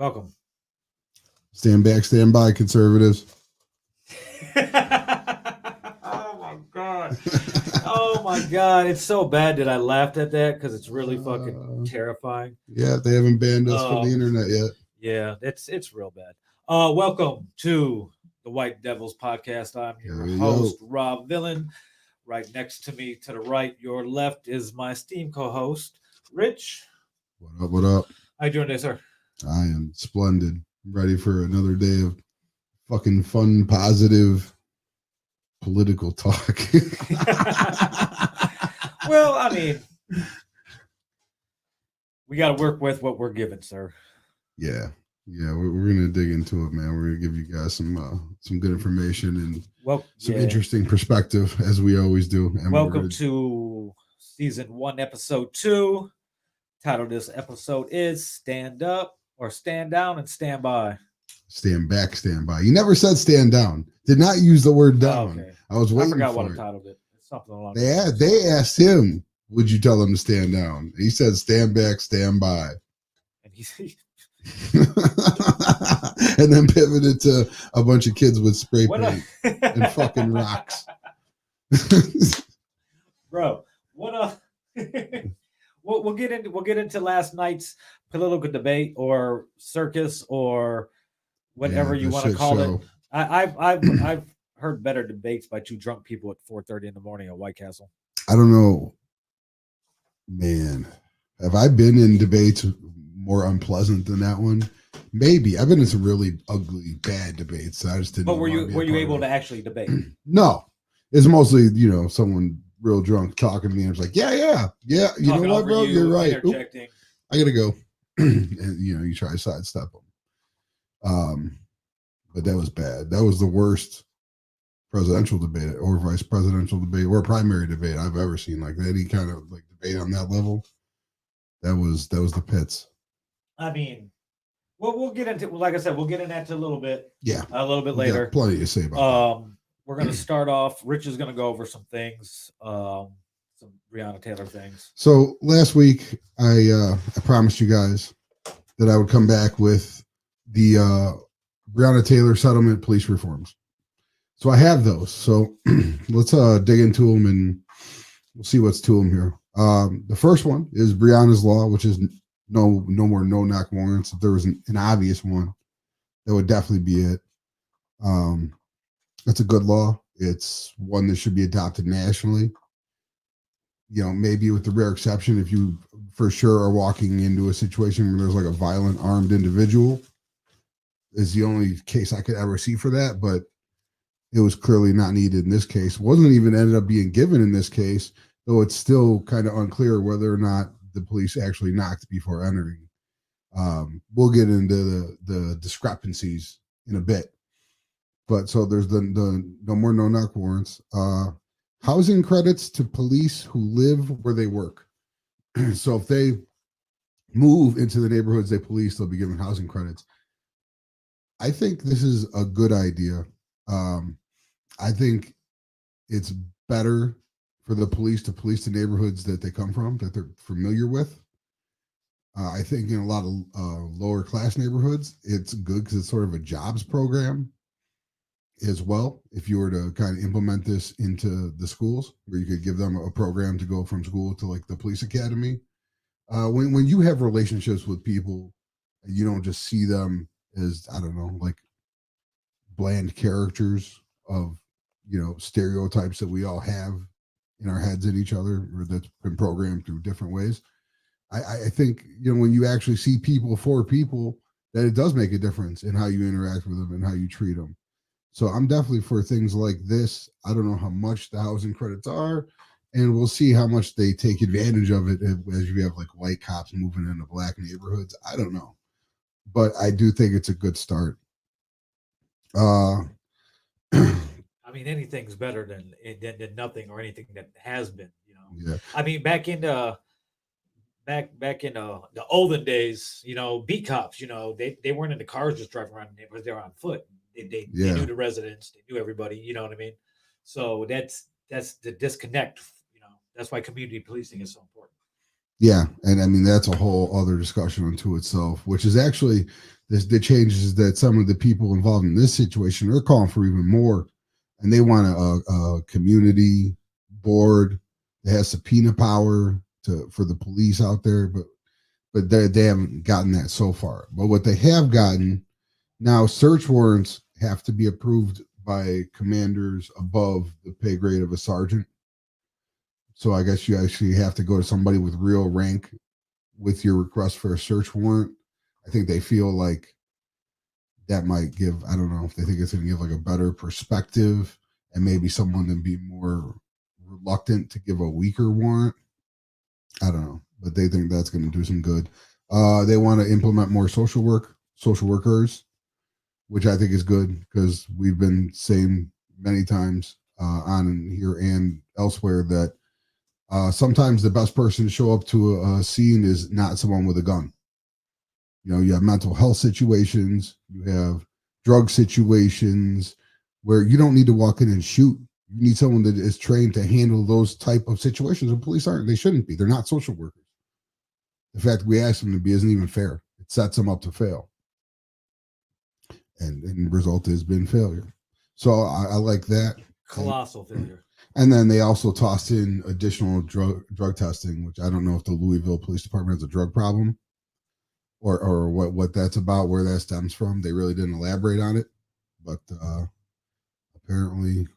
Welcome. Stand back, stand by, conservatives. Oh my god. Oh my god. It's so bad that I laughed at that because it's really fucking terrifying. Yeah, they haven't banned us from the internet yet. Yeah, it's real bad. Welcome to the White Devils podcast. I'm your host, Rob Vill. Right next to me, to the right, your left, is my esteemed co-host, Rich. What up, what up? How you doing today, sir? I am splendid. Ready for another day of fucking fun, positive political talk. Well, I mean, we got to work with what we're given, sir. Yeah, we're gonna dig into it, man. We're gonna give you guys some good information and some interesting perspective, as we always do. And welcome to season 1, episode 2. Title of this episode is "Stand Up" or "Stand Down" and "Stand By." Stand back, stand by. You never said stand down. Did not use the word down. Oh, okay. I was waiting. I forgot for what I titled it. It's something along. They asked him, "Would you tell them to stand down?" He said, "Stand back, stand by." And he and then pivoted to a bunch of kids with spray paint and fucking rocks. Bro, what we'll get into last night's political debate or circus or whatever you want to call it. I've heard better debates by two drunk people at 4:30 in the morning at White Castle. I don't know, man. Have I been in debates more unpleasant than that one? Maybe. I've been in some really ugly, bad debates. So I just didn't. But were you able to actually debate? No, it's mostly someone real drunk talking to me and it's like, yeah. You talking know what, bro? You're right. Interjecting. I gotta go. And you try to sidestep them. But that was bad. That was the worst presidential debate or vice presidential debate or primary debate I've ever seen. Like any kind of like debate on that level. That was the pits. I mean, we'll get into, like I said, we'll get into that a little bit. Yeah, a little bit later. Plenty to say about that. We're gonna start off. Rich is gonna go over some things, some Breonna Taylor things. So last week, I promised you guys that I would come back with the Breonna Taylor settlement police reforms. So I have those. So let's dig into them and we'll see what's to them here. The first one is Breonna's law, which is no more no-knock warrants. If there was an obvious one, that would definitely be it. That's a good law. It's one that should be adopted nationally. Maybe with the rare exception, if you for sure are walking into a situation where there's like a violent armed individual, is the only case I could ever see for that. But it was clearly not needed in this case. Wasn't even ended up being given in this case, though it's still kind of unclear whether or not the police actually knocked before entering. We'll get into the discrepancies in a bit. But so there's the no more no-knock warrants. Housing credits to police who live where they work. So if they move into the neighborhoods they police, they'll be given housing credits. I think this is a good idea. I think it's better for the police to police the neighborhoods that they come from, that they're familiar with. I think in a lot of lower class neighborhoods, it's good because it's sort of a jobs program as well. If you were to kind of implement this into the schools, where you could give them a program to go from school to like the police academy. When you have relationships with people, you don't just see them as, I don't know, like bland characters of, stereotypes that we all have in our heads in each other, or that's been programmed through different ways. I think, when you actually see people for people, that it does make a difference in how you interact with them and how you treat them. So I'm definitely for things like this. I don't know how much the housing credits are, and we'll see how much they take advantage of it as you have like white cops moving into black neighborhoods. I don't know, but I do think it's a good start. I mean, anything's better than nothing or anything that has been, Yeah. I mean, back in the olden days, beat cops, they weren't in the cars just driving around the neighborhoods, they were on foot. They knew the residents, they knew everybody, you know what I mean? So that's the disconnect, that's why community policing is so important. Yeah, and I mean that's a whole other discussion unto itself, which is actually the changes is that some of the people involved in this situation are calling for even more, and they want a community board that has subpoena power for the police out there, but they haven't gotten that so far. But what they have gotten now, search warrants have to be approved by commanders above the pay grade of a sergeant. So I guess you actually have to go to somebody with real rank with your request for a search warrant. I think they feel like that might give, I don't know if they think it's going to give like a better perspective and maybe someone to be more reluctant to give a weaker warrant. I don't know, but they think that's going to do some good. They want to implement more social workers, which I think is good because we've been saying many times on here and elsewhere that sometimes the best person to show up to a scene is not someone with a gun. You know, you have mental health situations, you have drug situations where you don't need to walk in and shoot. You need someone that is trained to handle those type of situations. And police aren't. They shouldn't be. They're not social workers. The fact we ask them to be isn't even fair. It sets them up to fail. And the result has been failure. So I like that. Colossal failure. And then they also tossed in additional drug testing, which I don't know if the Louisville Police Department has a drug problem or what that's about, where that stems from. They really didn't elaborate on it. But apparently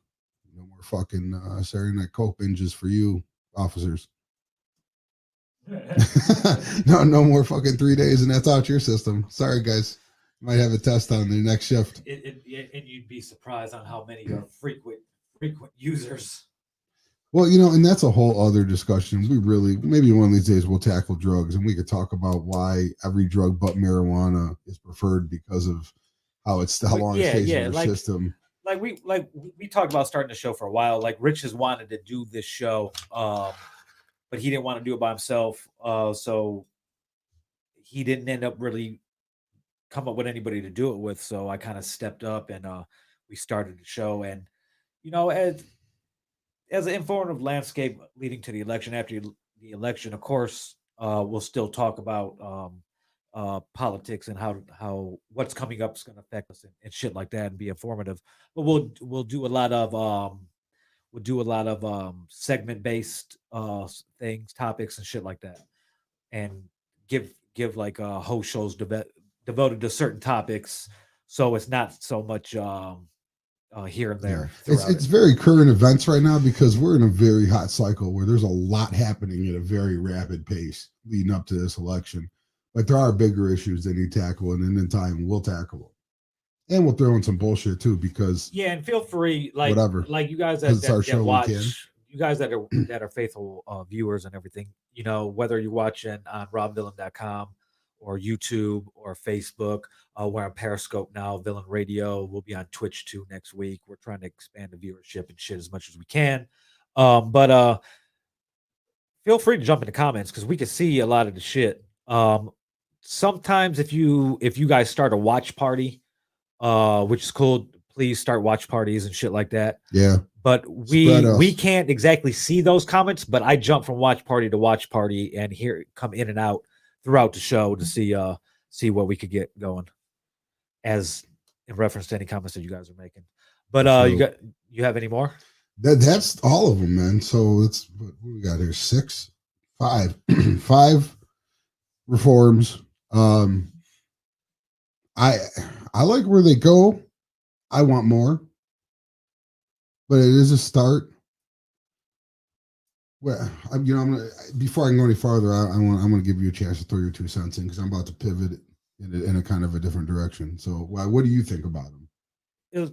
no more fucking Saturday Night Coke binges for you, officers. no more fucking 3 days and that's out your system. Sorry, guys. Might have a test on the next shift. And you'd be surprised on how many are frequent users. Well, you know, and that's a whole other discussion. We really, maybe one of these days we'll tackle drugs and we could talk about why every drug but marijuana is preferred because of how long it stays in your system. Like we talked about starting the show for a while. Like Rich has wanted to do this show, but he didn't want to do it by himself. So he didn't end up really come up with anybody to do it with. So I kind of stepped up and we started the show. And, you know, as an informative landscape leading to the election, after the election, of course, we'll still talk about politics and how what's coming up is going to affect us and shit like that and be informative. But we'll do a lot of segment based things, topics and shit like that, and give like whole shows devoted to certain topics, so it's not so much here and there. Yeah. It's very current events right now because we're in a very hot cycle where there's a lot happening at a very rapid pace leading up to this election. But there are bigger issues that need tackled, and in time we'll tackle them. And we'll throw in some bullshit too, because and feel free, like whatever, like you guys that watch, you guys that are faithful viewers and everything, you know, whether you're watching on robvillain.com or YouTube or Facebook. We're on Periscope now, Villain Radio. We'll be on Twitch too next week. We're trying to expand the viewership and shit as much as we can. But feel free to jump in the comments because we can see a lot of the shit. Sometimes if you guys start a watch party, which is cool, please start watch parties and shit like that. Yeah. But we can't exactly see those comments, but I jump from watch party to watch party and come in and out throughout the show to see what we could get going, as in reference to any comments that you guys are making. But you have any more? That's all of them, man. So it's what we got here: five reforms. I like where they go. I want more, but it is a start. Well, I'm gonna, before I can go any farther, I'm gonna give you a chance to throw your 2 cents in because I'm about to pivot in a kind of a different direction. So, what do you think about them?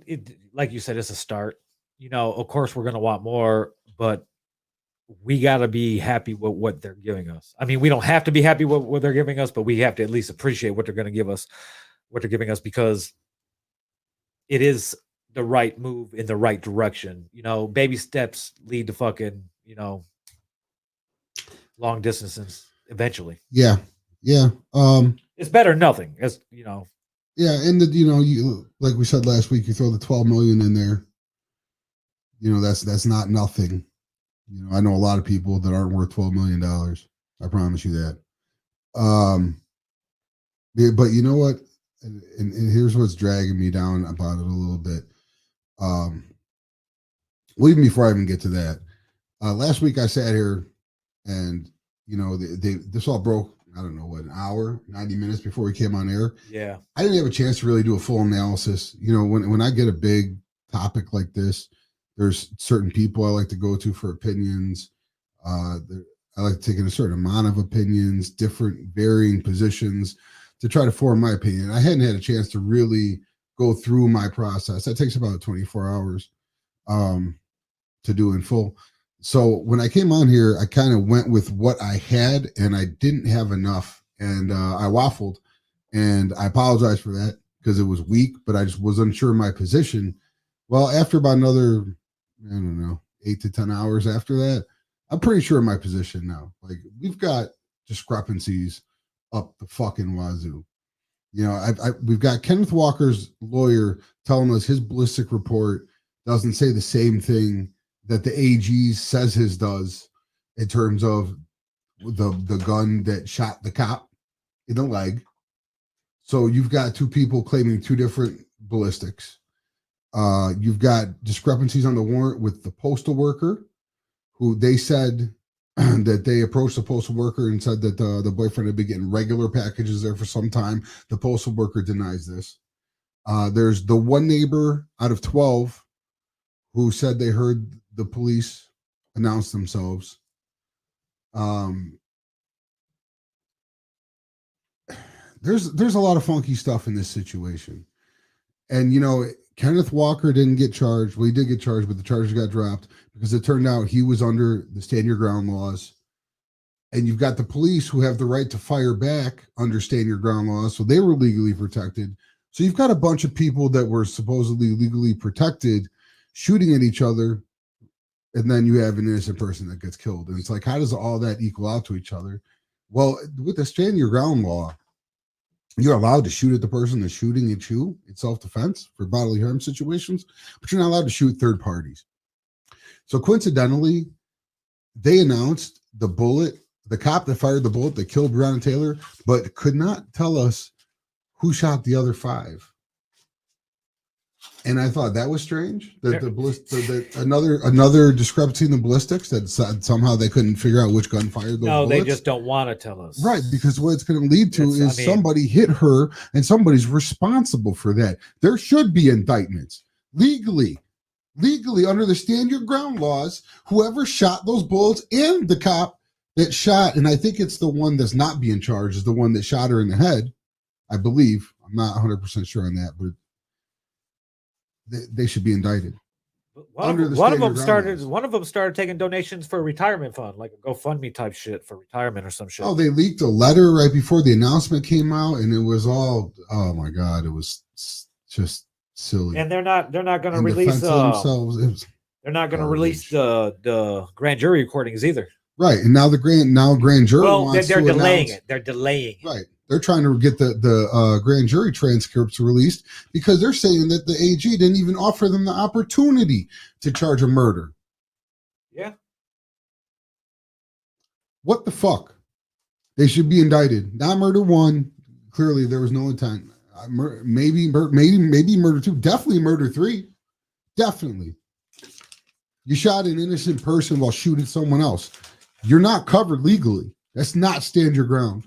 It like you said, it's a start. You know, of course, we're gonna want more, but we got to be happy with what they're giving us. I mean, we don't have to be happy with what they're giving us, but we have to at least appreciate what they're going to give us, what they're giving us, because it is the right move in the right direction. You know, baby steps lead to fucking, you know, long distances eventually. Yeah. It's better than nothing, as you know. Yeah, and you like we said last week, you throw the 12 million in there. You know, that's not nothing. You know, I know a lot of people that aren't worth $12 million. I promise you that. But you know what? and here's what's dragging me down about it a little bit. Well, even before I even get to that, last week I sat here and this all broke. I don't know what, an hour, 90 minutes before we came on air. Yeah, I didn't have a chance to really do a full analysis. When I get a big topic like this, there's certain people I like to go to for opinions. I like to take in a certain amount of opinions, different varying positions to try to form my opinion. I hadn't had a chance to really go through my process. That takes about 24 hours to do in full. So when I came on here, I kind of went with what I had, and I didn't have enough, and I waffled, and I apologize for that because it was weak, but I just was unsure of my position. Well, after about another, I don't know, 8 to 10 hours after that, I'm pretty sure of my position now. Like, we've got discrepancies up the fucking wazoo. We've got Kenneth Walker's lawyer telling us his ballistic report doesn't say the same thing that the AG says his does in terms of the gun that shot the cop in the leg. So you've got two people claiming two different ballistics. You've got discrepancies on the warrant with the postal worker, who they said that they approached the postal worker and said that the boyfriend had been getting regular packages there for some time. The postal worker denies this. There's the one neighbor out of 12 who said they heard the police announce themselves. There's a lot of funky stuff in this situation. And, Kenneth Walker didn't get charged. Well, he did get charged, but the charges got dropped because it turned out he was under the stand your ground laws. And you've got the police who have the right to fire back under stand your ground laws. So they were legally protected. So you've got a bunch of people that were supposedly legally protected shooting at each other. And then you have an innocent person that gets killed. And it's like, how does all that equal out to each other? Well, with the stand your ground law, you're allowed to shoot at the person that's shooting at you in self-defense for bodily harm situations, but you're not allowed to shoot third parties. So coincidentally, they announced the cop that fired the bullet that killed Breonna Taylor, but could not tell us who shot the other 5. And I thought that was strange. That another discrepancy in the ballistics, that somehow they couldn't figure out which gun fired those bullets. They just don't want to tell us. Right, because what it's going to lead to is somebody hit her and somebody's responsible for that. There should be indictments legally under the stand your ground laws. Whoever shot those bullets and the cop that shot, and I think it's the one that's not being charged, is the one that shot her in the head, I believe. I'm not 100% sure on that, but they should be indicted. One of them started taking donations for a retirement fund, like a GoFundMe type shit for retirement or some shit. Oh, they leaked a letter right before the announcement came out, and it was all, oh my God, it was just silly. And they're not going to release themselves. They're not going to release the grand jury recordings either. Right, and now grand jury. Well, they're delaying it. They're delaying it. Right. They're trying to get the grand jury transcripts released because they're saying that the AG didn't even offer them the opportunity to charge a murder. Yeah. What the fuck? They should be indicted. Not murder 1. Clearly, there was no intent. Maybe murder 2. Definitely murder 3. Definitely. You shot an innocent person while shooting someone else. You're not covered legally. That's not stand your ground.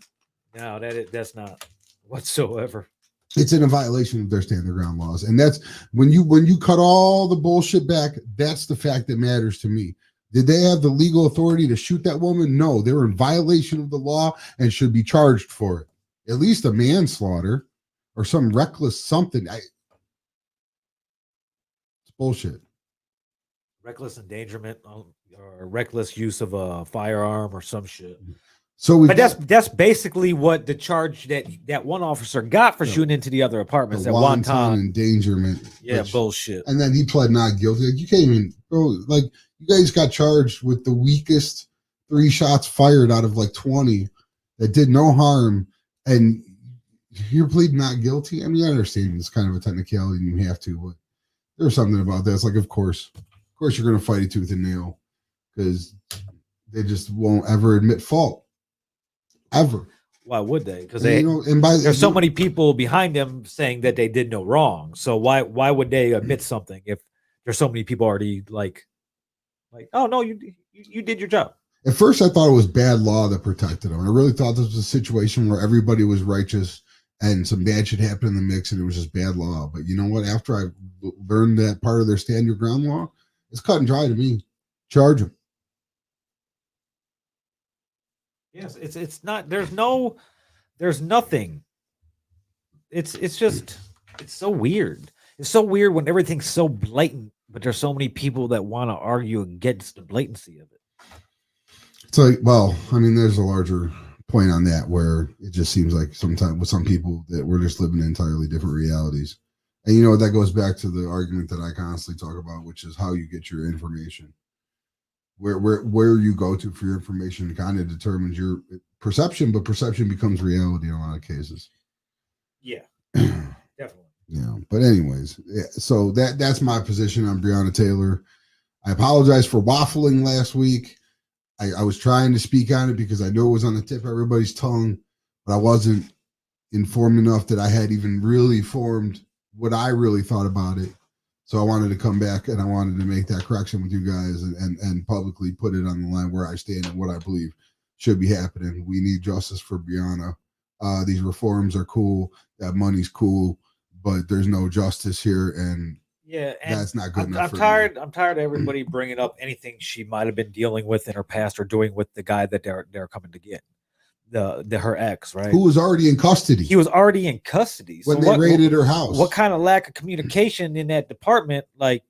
No, that's not whatsoever. It's in a violation of their stand their ground laws. And that's when you cut all the bullshit back, that's the fact that matters to me. Did they have the legal authority to shoot that woman? No, they were in violation of the law and should be charged for it. At least a manslaughter or some reckless something. It's bullshit. Reckless endangerment or reckless use of a firearm or some shit. But that's basically what the charge that one officer got for shooting into the other apartments at one time. Endangerment. Yeah, bullshit. And then he pled not guilty. Like, you can't even, bro. Like, you guys got charged with the weakest 3 shots fired out of like 20 that did no harm, and you're pleading not guilty. I mean, I understand it's kind of a technicality and you have to, but there's something about that. It's like, of course you're going to fight it tooth and nail because they just won't ever admit fault. Ever. Why would they? Because there's so many people behind them saying that they did no wrong. So why would they admit something if there's so many people already like, oh no, you did your job. At first, I thought it was bad law that protected them. I really thought this was a situation where everybody was righteous and some bad shit happened in the mix, and it was just bad law. But you know what? After I learned that part of their stand your ground law, it's cut and dry to me. Charge them. Yes, it's not. There's nothing. It's just so weird. It's so weird when everything's so blatant, but there's so many people that want to argue against the blatancy of it. It's like, well, I mean, there's a larger point on that where it just seems like sometimes with some people that we're just living in entirely different realities. And you know, that goes back to the argument that I constantly talk about, which is how you get your information. Where you go to for your information kind of determines your perception, but perception becomes reality in a lot of cases. Yeah, definitely. Yeah, but anyways, so that's my position on Breonna Taylor. I apologize for waffling last week. I was trying to speak on it because I knew it was on the tip of everybody's tongue, but I wasn't informed enough that I had even really formed what I really thought about it. So I wanted to come back and I wanted to make that correction with you guys and publicly put it on the line where I stand and what I believe should be happening. We need justice for Breonna. These reforms are cool. That money's cool, but there's no justice here, and that's not good enough. I'm tired of everybody bringing up anything she might have been dealing with in her past or doing with the guy that they're coming to get. Her ex, right? Who was already in custody. He was already in custody. When they raided her house. What kind of lack of communication in that department? Like,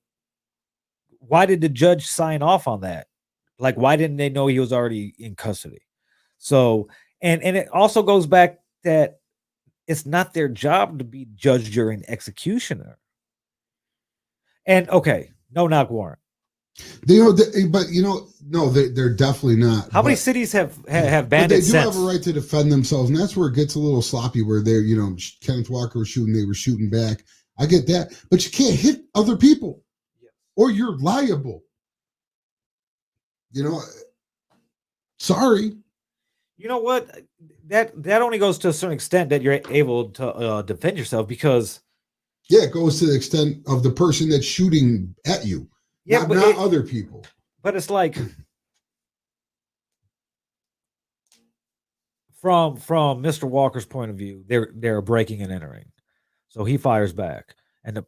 why did the judge sign off on that? Like, why didn't they know he was already in custody? So, and it also goes back that it's not their job to be judge, jury, and executioner. And okay, no knock warrant. But no, they're definitely not. How many cities have banned it? They do have a right to defend themselves, and that's where it gets a little sloppy. Where they're, Kenneth Walker was shooting, they were shooting back. I get that, but you can't hit other people, or you're liable. Sorry. You know what? That only goes to a certain extent that you're able to defend yourself because. Yeah, it goes to the extent of the person that's shooting at you. Yeah, not other people. But it's like from Mr. Walker's point of view, they're breaking and entering, so he fires back, and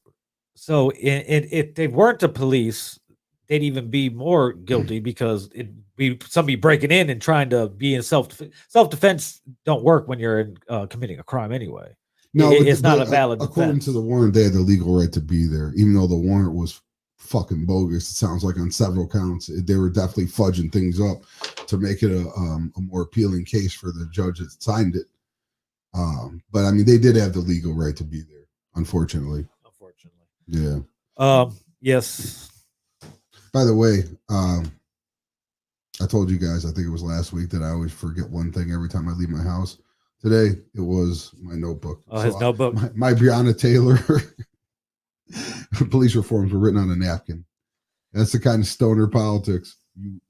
so if they weren't the police, they'd even be more guilty because it'd be somebody breaking in and trying to be in self-defense. Don't work when you're committing a crime anyway. No, it's not a valid defense. According to the warrant, they had the legal right to be there, even though the warrant was fucking bogus. It sounds like on several counts they were definitely fudging things up to make it a more appealing case for the judge that signed it. But I mean, they did have the legal right to be there. Unfortunately. Yeah. Yes. By the way, I told you guys, I think it was last week, that I always forget one thing every time I leave my house. Today it was my notebook. Oh, his notebook. My Breonna Taylor police reforms were written on a napkin. That's the kind of stoner politics you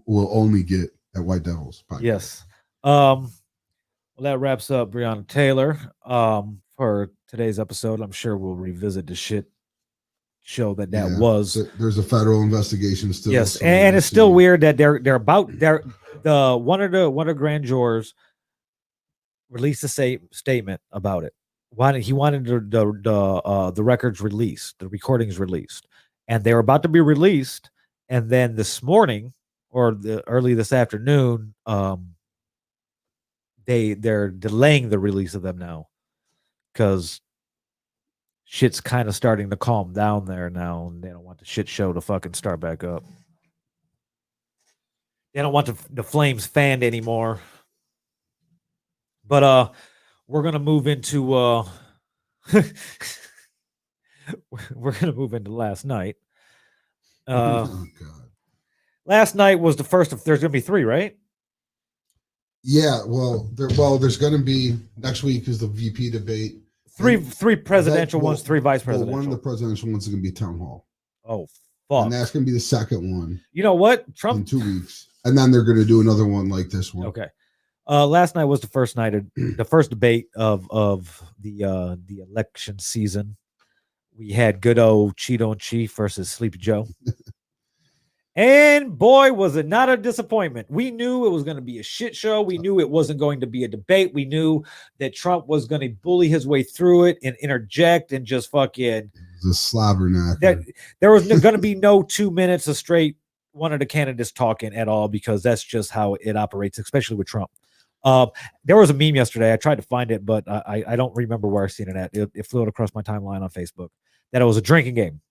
will only get at White Devils podcast. Yes. Well, that wraps up Breonna Taylor for today's episode. I'm sure we'll revisit the shit show that was. There's a federal investigation still. Yes, so and it's still weird that one of the grand jurors released a statement about it. He wanted the records released, the recordings released, and they were about to be released. And then this morning, or early this afternoon, they're delaying the release of them now because shit's kind of starting to calm down there now, and they don't want the shit show to fucking start back up. They don't want the flames fanned anymore. But we're gonna move into last night. Oh God. Last night was the first of. There's gonna be 3, right? Yeah. Well, there's gonna be next week is the VP debate. Three presidential ones, 3 vice presidential. One of the presidential ones is gonna be town hall. Oh fuck! And that's gonna be the second one. You know what? Trump in 2 weeks, and then they're gonna do another one like this one. Okay. Last night was the first debate of the election season. We had good old Cheeto and Chief versus Sleepy Joe. And boy, was it not a disappointment. We knew it was going to be a shit show. We knew it wasn't going to be a debate. We knew that Trump was going to bully his way through it and interject and just fucking the slobber knocker. There was going to be no 2 minutes of straight one of the candidates talking at all, because that's just how it operates, especially with Trump. There was a meme yesterday. I tried to find it, but I don't remember where I seen it at. It flew across my timeline on Facebook that it was a drinking game.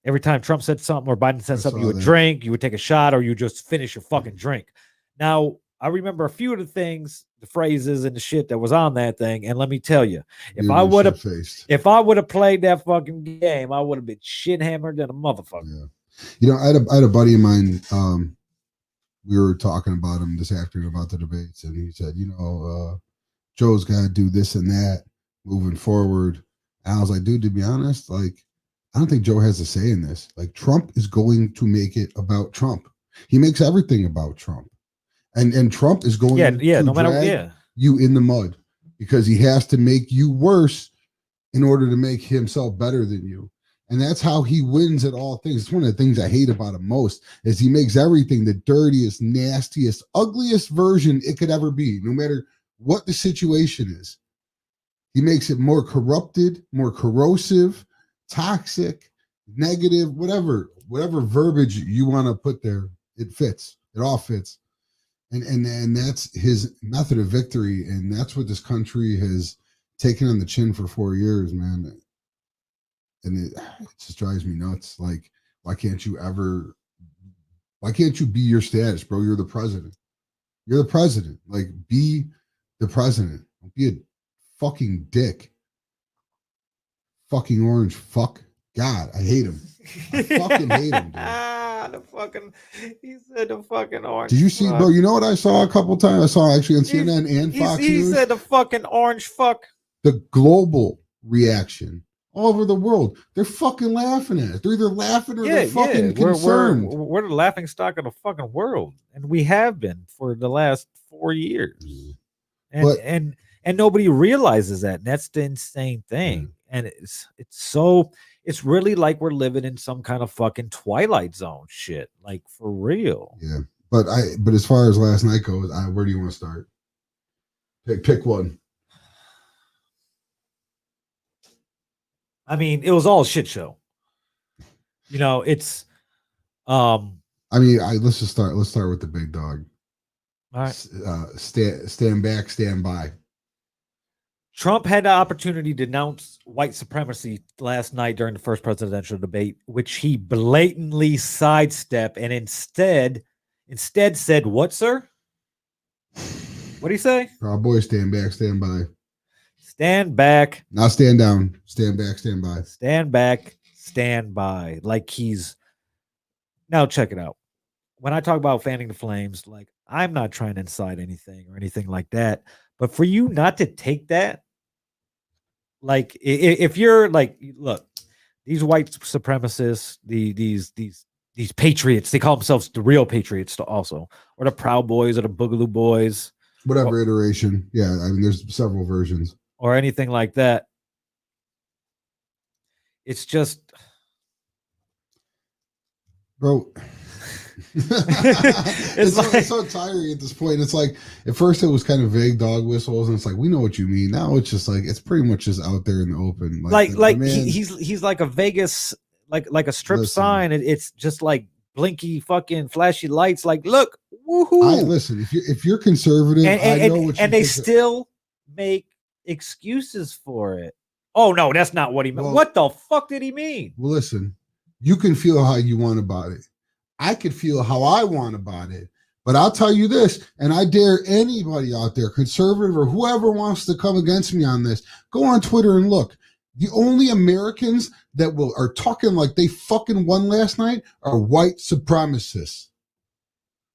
Every time Trump said something or Biden said something, you would drink, you would take a shot, or you just finish your fucking drink. Now, I remember a few of the things, the phrases and the shit that was on that thing. And let me tell you, if I would have played that fucking game, I would have been shit hammered than a motherfucker. Yeah. You know, I had a buddy of mine. We were talking about him this afternoon about the debates, and he said, Joe's got to do this and that moving forward. And I was like, dude, to be honest, like, I don't think Joe has a say in this. Like, Trump is going to make it about Trump. He makes everything about Trump. And Trump is going to drag you in the mud, because he has to make you worse in order to make himself better than you. And that's how he wins at all things. It's one of the things I hate about him most, is he makes everything the dirtiest, nastiest, ugliest version it could ever be, no matter what the situation is. He makes it more corrupted, more corrosive, toxic, negative, whatever verbiage you want to put there, it fits. It all fits. And that's his method of victory, and that's what this country has taken on the chin for 4 years, man. And it just drives me nuts. Like, why can't you be your status, bro? You're the president. You're the president. Like, be the president. Don't be a fucking dick. Fucking orange fuck. God, I hate him. I fucking hate him, dude. He said the fucking orange. Did you see, bro? You know what I saw a couple times? I saw actually on CNN and Fox News. He said the fucking orange fuck. The global reaction all over the world, they're fucking laughing at it. They're either laughing or they're fucking concerned. We're the laughing stock of the fucking world, and we have been for the last 4 years. And nobody realizes that. And that's the insane thing. And it's really like we're living in some kind of fucking Twilight Zone shit, like, for real. Yeah, but as far as last night goes, where do you want to start? Pick one. I mean, it was all a shit show. It's let's just start. Let's start with the big dog. All right. Stand back, stand by. Trump had the opportunity to denounce white supremacy last night during the first presidential debate, which he blatantly sidestepped and instead said, "What, sir? What do you say?" Our boy, stand back, stand by. Stand back. Not stand down. Stand back, stand by. Stand back, stand by. Like, he's... Now, check it out. When I talk about fanning the flames, like, I'm not trying to incite anything or anything like that. But for you not to take that, like, if you're like, look, these white supremacists, these patriots, they call themselves the real patriots also, or the Proud Boys or the Boogaloo Boys. Whatever iteration. Yeah, I mean, there's several versions. Or anything like that. It's just... Bro... it's so tiring at this point. It's like, at first it was kind of vague dog whistles, and it's like, we know what you mean. Now it's just like, it's pretty much just out there in the open. He's like a Vegas, like a strip sign. It's just like blinky fucking flashy lights. Like, look, woohoo! Listen, if you're conservative, I know what you and they still make excuses for it. Oh no, that's not what he meant. What the fuck did he mean? Well, listen, you can feel how you want about it. I could feel how I want about it. But I'll tell you this, and I dare anybody out there, conservative or whoever wants to come against me on this, go on Twitter and look. The only Americans that are talking like they fucking won last night are white supremacists.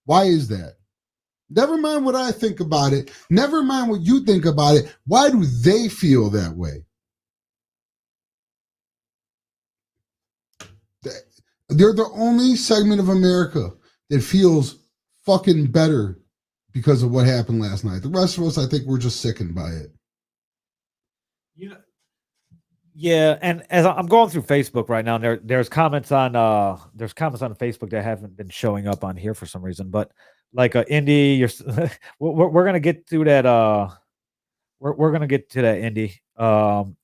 Why is that? Never mind what I think about it. Never mind what you think about it. Why do they feel that way? They're the only segment of America that feels fucking better because of what happened last night. The rest of us, I think, we're just sickened by it. You know, yeah, and as I'm going through Facebook right now, there's comments on Facebook that haven't been showing up on here for some reason. But like Indy, we're gonna get to that. We're gonna get to that, Indy.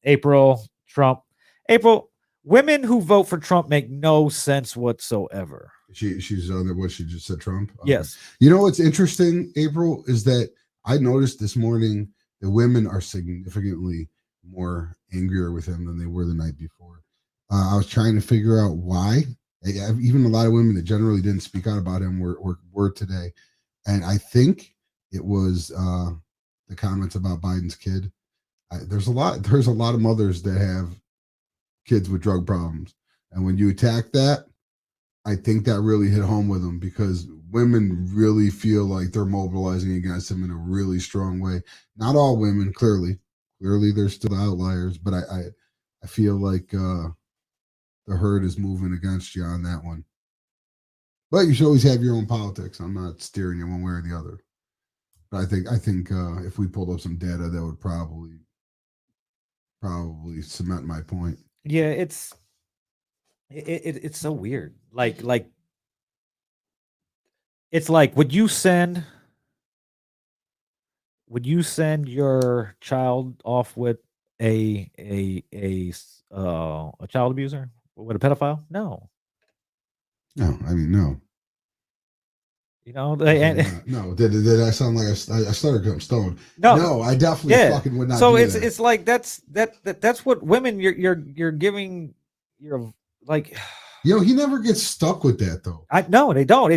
April, Trump. April, women who vote for Trump make no sense whatsoever. She's on what she just said, Trump. Okay. Yes. You know what's interesting, April, is that I noticed this morning that women are significantly more angrier with him than they were the night before. I was trying to figure out why. Even a lot of women that generally didn't speak out about him were today, and I think it was the comments about Biden's kid. There's a lot of mothers that have kids with drug problems, and when you attack that, I think that really hit home with them because women really feel like they're mobilizing against him in a really strong way. Not all women, clearly there's still outliers, but I feel like the herd is moving against you on that one. But you should always have your own politics. I'm not steering you one way or the other. But I think if we pulled up some data, that would probably cement my point. Yeah, it's so weird. Like it's like would you send your child off with a child abuser, with a pedophile? No. No, I mean no. You know, no. Did I sound like I started to come stoned? No, I definitely fucking would not. So it's like that's what women you're giving. You're like, he never gets stuck with that though. No, they don't.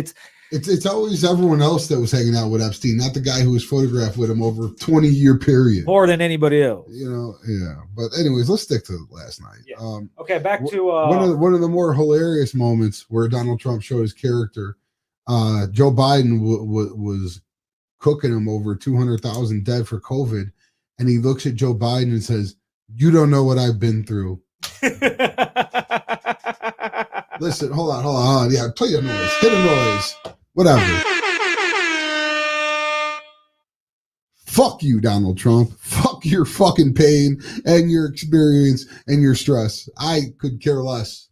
It's always everyone else that was hanging out with Epstein, not the guy who was photographed with him over a 20-year period. More than anybody else. Yeah. But anyways, let's stick to last night. Yeah. Okay, back to one of the more hilarious moments where Donald Trump showed his character. Joe Biden was cooking him over 200,000 dead for COVID, and he looks at Joe Biden and says, "You don't know what I've been through." Listen, hold on. Yeah, play a noise. Hit a noise. Whatever. Fuck you, Donald Trump. Fuck your fucking pain and your experience and your stress. I could care less.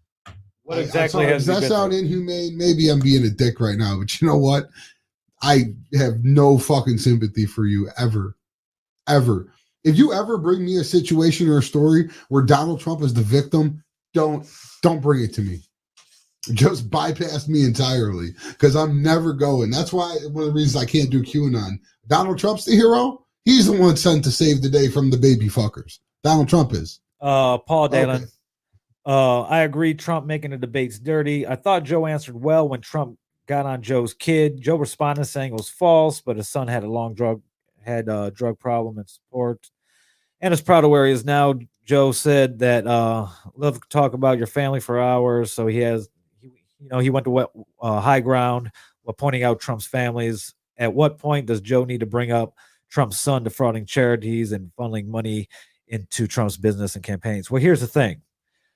What exactly does that sound inhumane? Maybe I'm being a dick right now, but you know what? I have no fucking sympathy for you ever. If you ever bring me a situation or a story where Donald Trump is the victim, don't bring it to me. Just bypass me entirely because I'm never going. That's why one of the reasons I can't do QAnon. Donald Trump's the hero. He's the one sent to save the day from the baby fuckers. Donald Trump is. Paul Dalen. Okay. I agree. Trump making the debates dirty. I thought Joe answered well when Trump got on Joe's kid. Joe responded saying it was false, but his son had a drug problem and support, and is proud of where he is now. Joe said that love to talk about your family for hours, so he went to high ground while pointing out Trump's families. At what point does Joe need to bring up Trump's son defrauding charities and funneling money into Trump's business and campaigns? Well, here's the thing.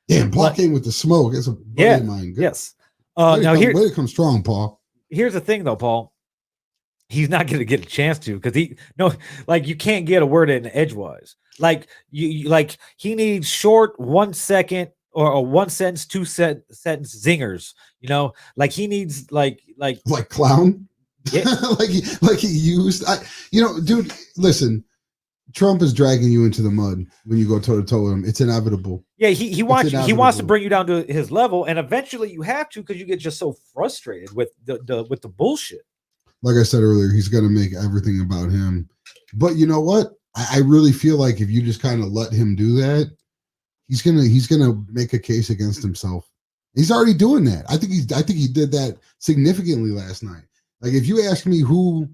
Damn, Paul came with the smoke. It's a buddy of mine. Good. Yes. Way to come strong, Paul. Here's the thing, though, Paul. He's not going to get a chance to because you can't get a word in edgewise. Like he needs short 1 second or a 1 sentence, 2 sentence zingers. Like he needs like clown. Yeah. like he used. Dude, listen. Trump is dragging you into the mud when you go toe to toe with him. It's inevitable. Yeah, he wants to bring you down to his level, and eventually you have to because you get just so frustrated with the bullshit. Like I said earlier, he's going to make everything about him. But you know what? I really feel like if you just kind of let him do that, he's gonna make a case against himself. He's already doing that. I think he did that significantly last night. Like if you ask me who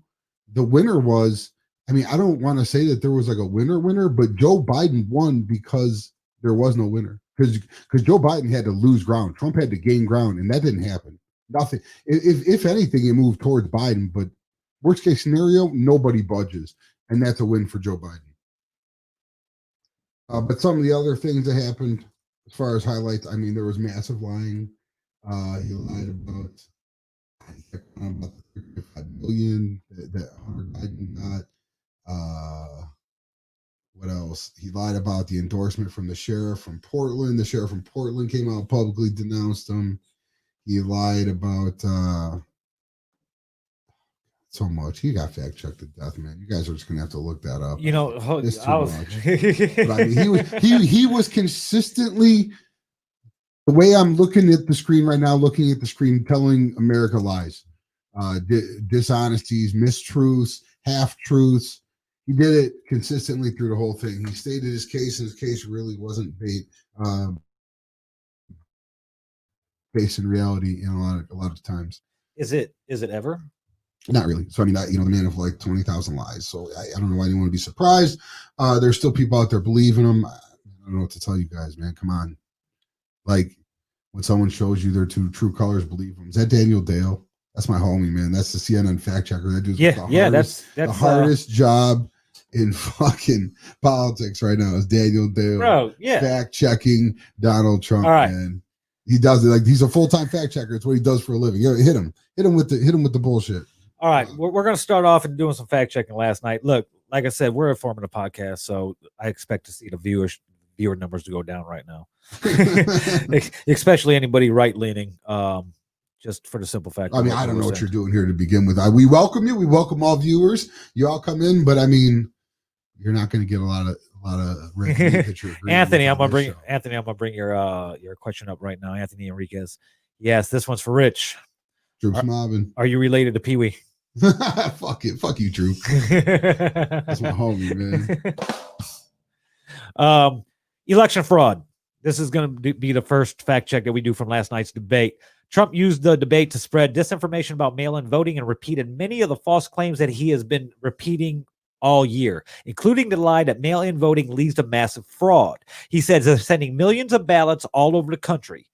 the winner was, I mean, I don't want to say that there was like a winner, but Joe Biden won because there was no winner. Because Joe Biden had to lose ground. Trump had to gain ground, and that didn't happen. Nothing. If anything, it moved towards Biden, but worst case scenario, nobody budges. And that's a win for Joe Biden. But some of the other things that happened as far as highlights, I mean, there was massive lying. He lied about about the 35 million that Hunter Biden got. What else? He lied about the endorsement from the sheriff from Portland. The sheriff from Portland came out publicly, denounced him. He lied about so much. He got fact checked to death, man. You guys are just gonna have to look that up. You know, it's too much. But I mean, he was consistently, the way I'm looking at the screen right now, telling America lies, dishonesties, mistruths, half truths. He did it consistently through the whole thing. He stated his case, and his case really wasn't based in reality in a lot of times. Is it ever? Not really. So I mean, the man of like 20,000 lies. So I don't know why anyone would be surprised. There's still people out there believing him. I don't know what to tell you guys, man. Come on. Like when someone shows you their true colors, believe them. Is that Daniel Dale? That's my homie, man. That's the CNN fact checker. That dude's that's the hardest job in fucking politics right now is Daniel Dale. Bro, yeah. Fact checking Donald Trump, all right. man. He does it like he's a full-time fact checker. It's what he does for a living. Yeah, hit him with the bullshit. All right, we're going to start off and doing some fact checking last night. Look, like I said, we're a informative podcast, so I expect to see the viewer numbers to go down right now, especially anybody right leaning. Just for the simple fact. I mean, I don't know what you're doing here to begin with. We welcome you. We welcome all viewers. You all come in, but I mean, you're not going to get a lot of Anthony, I'm gonna bring your question up right now. Anthony Enriquez. Yes, this one's for Rich. Droop's mobbing. Are you related to Pee Wee? Fuck it. Fuck you, Droop. That's my homie, man. Election fraud. This is going to be the first fact check that we do from last night's debate. Trump used the debate to spread disinformation about mail-in voting and repeated many of the false claims that he has been repeating all year, including the lie that mail-in voting leads to massive fraud. He says they're sending millions of ballots all over the country.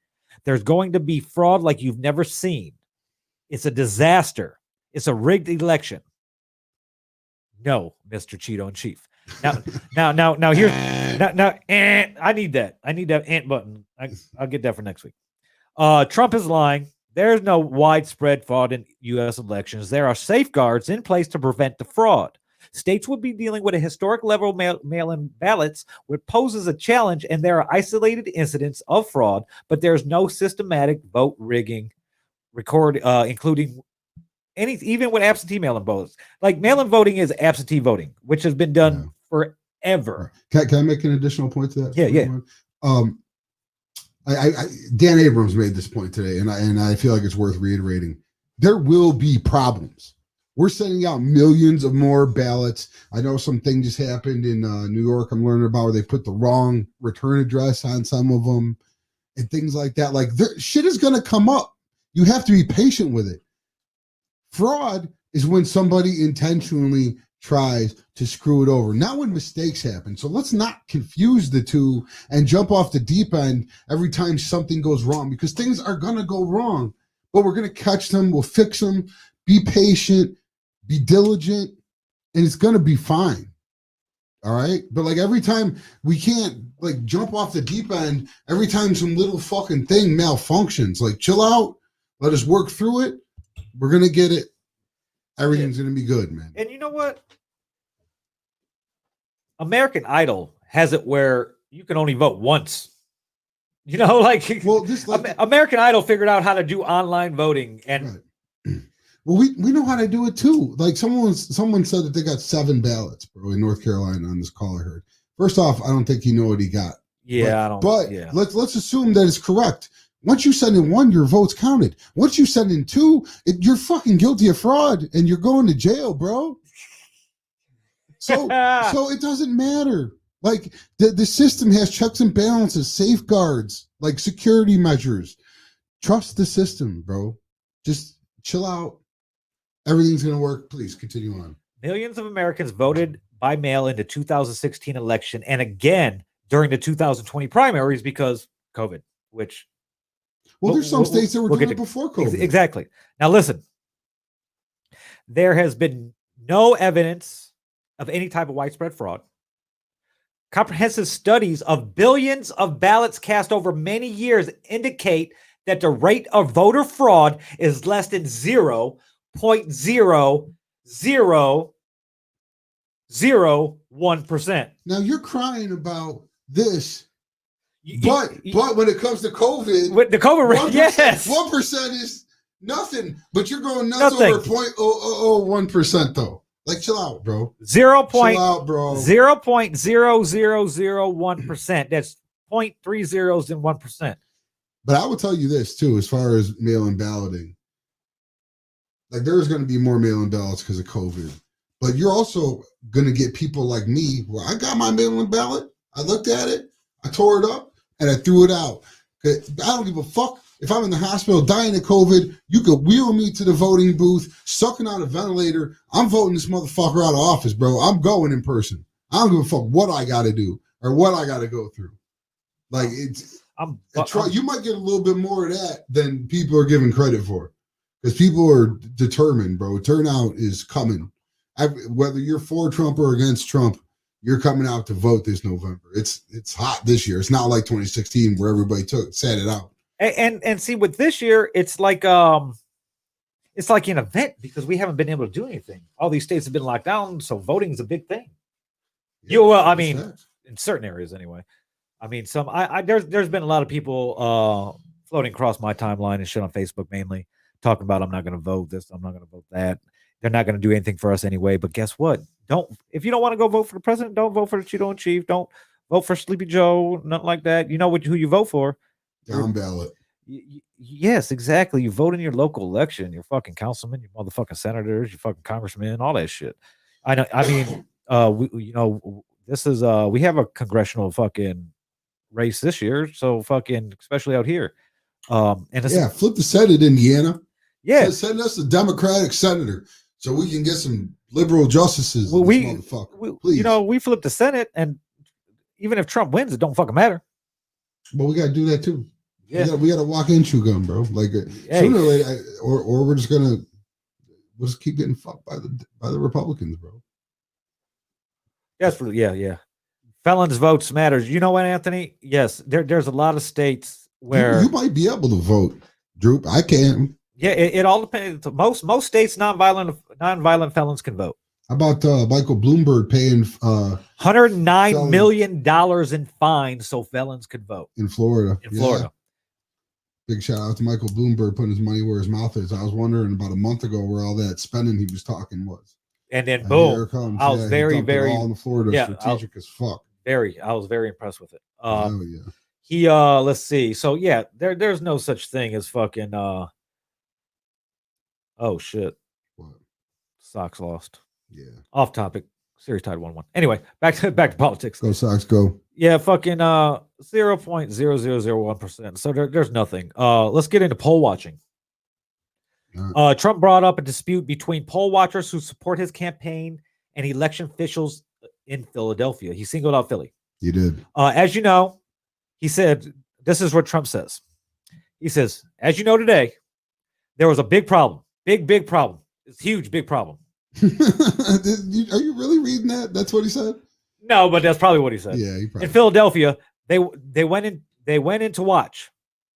There's going to be fraud like you've never seen. It's a disaster. It's a rigged election. No, Mr. Cheeto in Chief. Now here's I need that. I need that ant button. I'll get that for next week. Trump is lying. There's no widespread fraud in U.S. elections. There are safeguards in place to prevent the fraud. States would be dealing with a historic level of mail-in ballots, which poses a challenge, and there are isolated incidents of fraud, but there's no systematic vote rigging including even with absentee mail-in votes. Like mail-in voting is absentee voting, which has been done forever. Can I make an additional point to that? Yeah. Dan Abrams made this point today, and I feel like it's worth reiterating. There will be problems. We're sending out millions of more ballots. I know some thing just happened in New York. I'm learning about where they put the wrong return address on some of them and things like that. Like shit is going to come up. You have to be patient with it. Fraud is when somebody intentionally tries to screw it over, not when mistakes happen. So let's not confuse the two and jump off the deep end every time something goes wrong, because things are going to go wrong, but we're going to catch them. We'll fix them. Be patient, be diligent, and it's going to be fine. All right. But like every time, we can't like jump off the deep end every time some little fucking thing malfunctions. Like chill out. Let us work through it. We're going to get it. Everything's going to be good, man. And you know what? American Idol has it where you can only vote once. You know, like, well, American Idol figured out how to do online voting, and well, we know how to do it too. Like someone said that they got 7 ballots, bro, in North Carolina on this call I heard. First off, I don't think you know what he got. Yeah, but let's assume that it's correct. Once you send in 1, your vote's counted. Once you send in 2, you're fucking guilty of fraud and you're going to jail, bro. So it doesn't matter. Like the system has checks and balances, safeguards, like security measures. Trust the system, bro. Just chill out. Everything's going to work. Please continue on. Millions of Americans voted by mail in the 2016 election and again during the 2020 primaries because COVID, which... Well, there's some states that were doing it before COVID. Exactly. Now, listen. There has been no evidence of any type of widespread fraud. Comprehensive studies of billions of ballots cast over many years indicate that the rate of voter fraud is less than 0.0001%. Now you're crying about this, but when it comes to COVID, with the COVID rate, yes, 1% is nothing. But you're going nuts over 0.0001% though. Like, chill out, bro. 0.0001%. That's 0.3 zeros and 1%. But I will tell you this too, as far as mail-in balloting, like there's going to be more mail-in ballots because of COVID. But you're also going to get people like me where I got my mail-in ballot. I looked at it, I tore it up, and I threw it out. I don't give a fuck. If I'm in the hospital dying of COVID, you could wheel me to the voting booth, sucking on a ventilator. I'm voting this motherfucker out of office, bro. I'm going in person. I don't give a fuck what I got to do or what I got to go through. Like, you might get a little bit more of that than people are giving credit for, because people are determined, bro. Turnout is coming. Whether you're for Trump or against Trump, you're coming out to vote this November. It's hot this year. It's not like 2016 where everybody sat it out. And see, with this year, it's like an event because we haven't been able to do anything. All these states have been locked down, so voting is a big thing. Yeah, in certain areas anyway. I mean, there's been a lot of people floating across my timeline and shit on Facebook mainly talking about I'm not going to vote this, I'm not going to vote that. They're not going to do anything for us anyway. But guess what? If you don't want to go vote for the president, don't vote for the Cheeto-in-Chief. Don't vote for Sleepy Joe, nothing like that. You know who you vote for. Down ballot. Yes, exactly. You vote in your local election, your fucking councilman, your motherfucking senators, your fucking congressmen, all that shit. I know. I mean, this is we have a congressional fucking race this year, so fucking especially out here. Flip the Senate, Indiana. Yeah, send us a Democratic senator so we can get some liberal justices. Well, we flipped the Senate, and even if Trump wins, it don't fucking matter. But we got to do that too. Yeah, we got to walk and chew gum, bro. Like sooner or later, or we'll just keep getting fucked by the Republicans, bro. Yes, yeah. Felons' votes matters. You know what, Anthony? Yes, there's a lot of states where you might be able to vote, Drew. I can't. Yeah, it all depends. Most states, non-violent felons can vote. How about Michael Bloomberg paying $109 million in fines so felons could vote in Florida? Florida. Big shout out to Michael Bloomberg putting his money where his mouth is. I was wondering about a month ago where all that spending he was talking was. And then boom, here it comes. I was very all in Florida, strategic as fuck. I was very impressed with it. Oh yeah. He let's see. So yeah, there's no such thing as fucking oh shit. What? Sox lost. Yeah. Off topic. Series tied 1-1. Anyway, back to politics. Go Sox, go. Yeah, fucking 0.0001%. So there's nothing. Let's get into poll watching. Right. Trump brought up a dispute between poll watchers who support his campaign and election officials in Philadelphia. He singled out Philly. He did. As you know, he said, this is what Trump says. He says, as you know today, there was a big problem. Big problem. It's a huge, big problem. Are you really reading that? That's what he said? No, but that's probably what he said. Yeah, in Philadelphia, they went in to watch.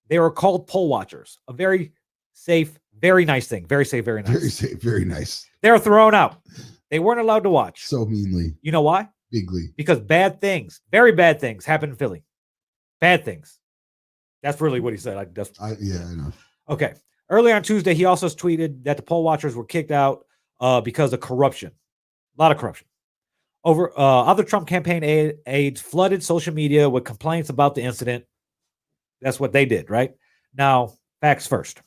They were called poll watchers. A very safe, very nice thing. Very safe, very nice. Very safe, very nice. They were thrown out. They weren't allowed to watch. So meanly. You know why? Bigly. Because bad things, very bad things happen in Philly. Bad things. That's really what he said. I know. Okay. Earlier on Tuesday, he also tweeted that the poll watchers were kicked out because of corruption. A lot of corruption. Other Trump campaign aides flooded social media with complaints about the incident. That's what they did, right? Now, facts first.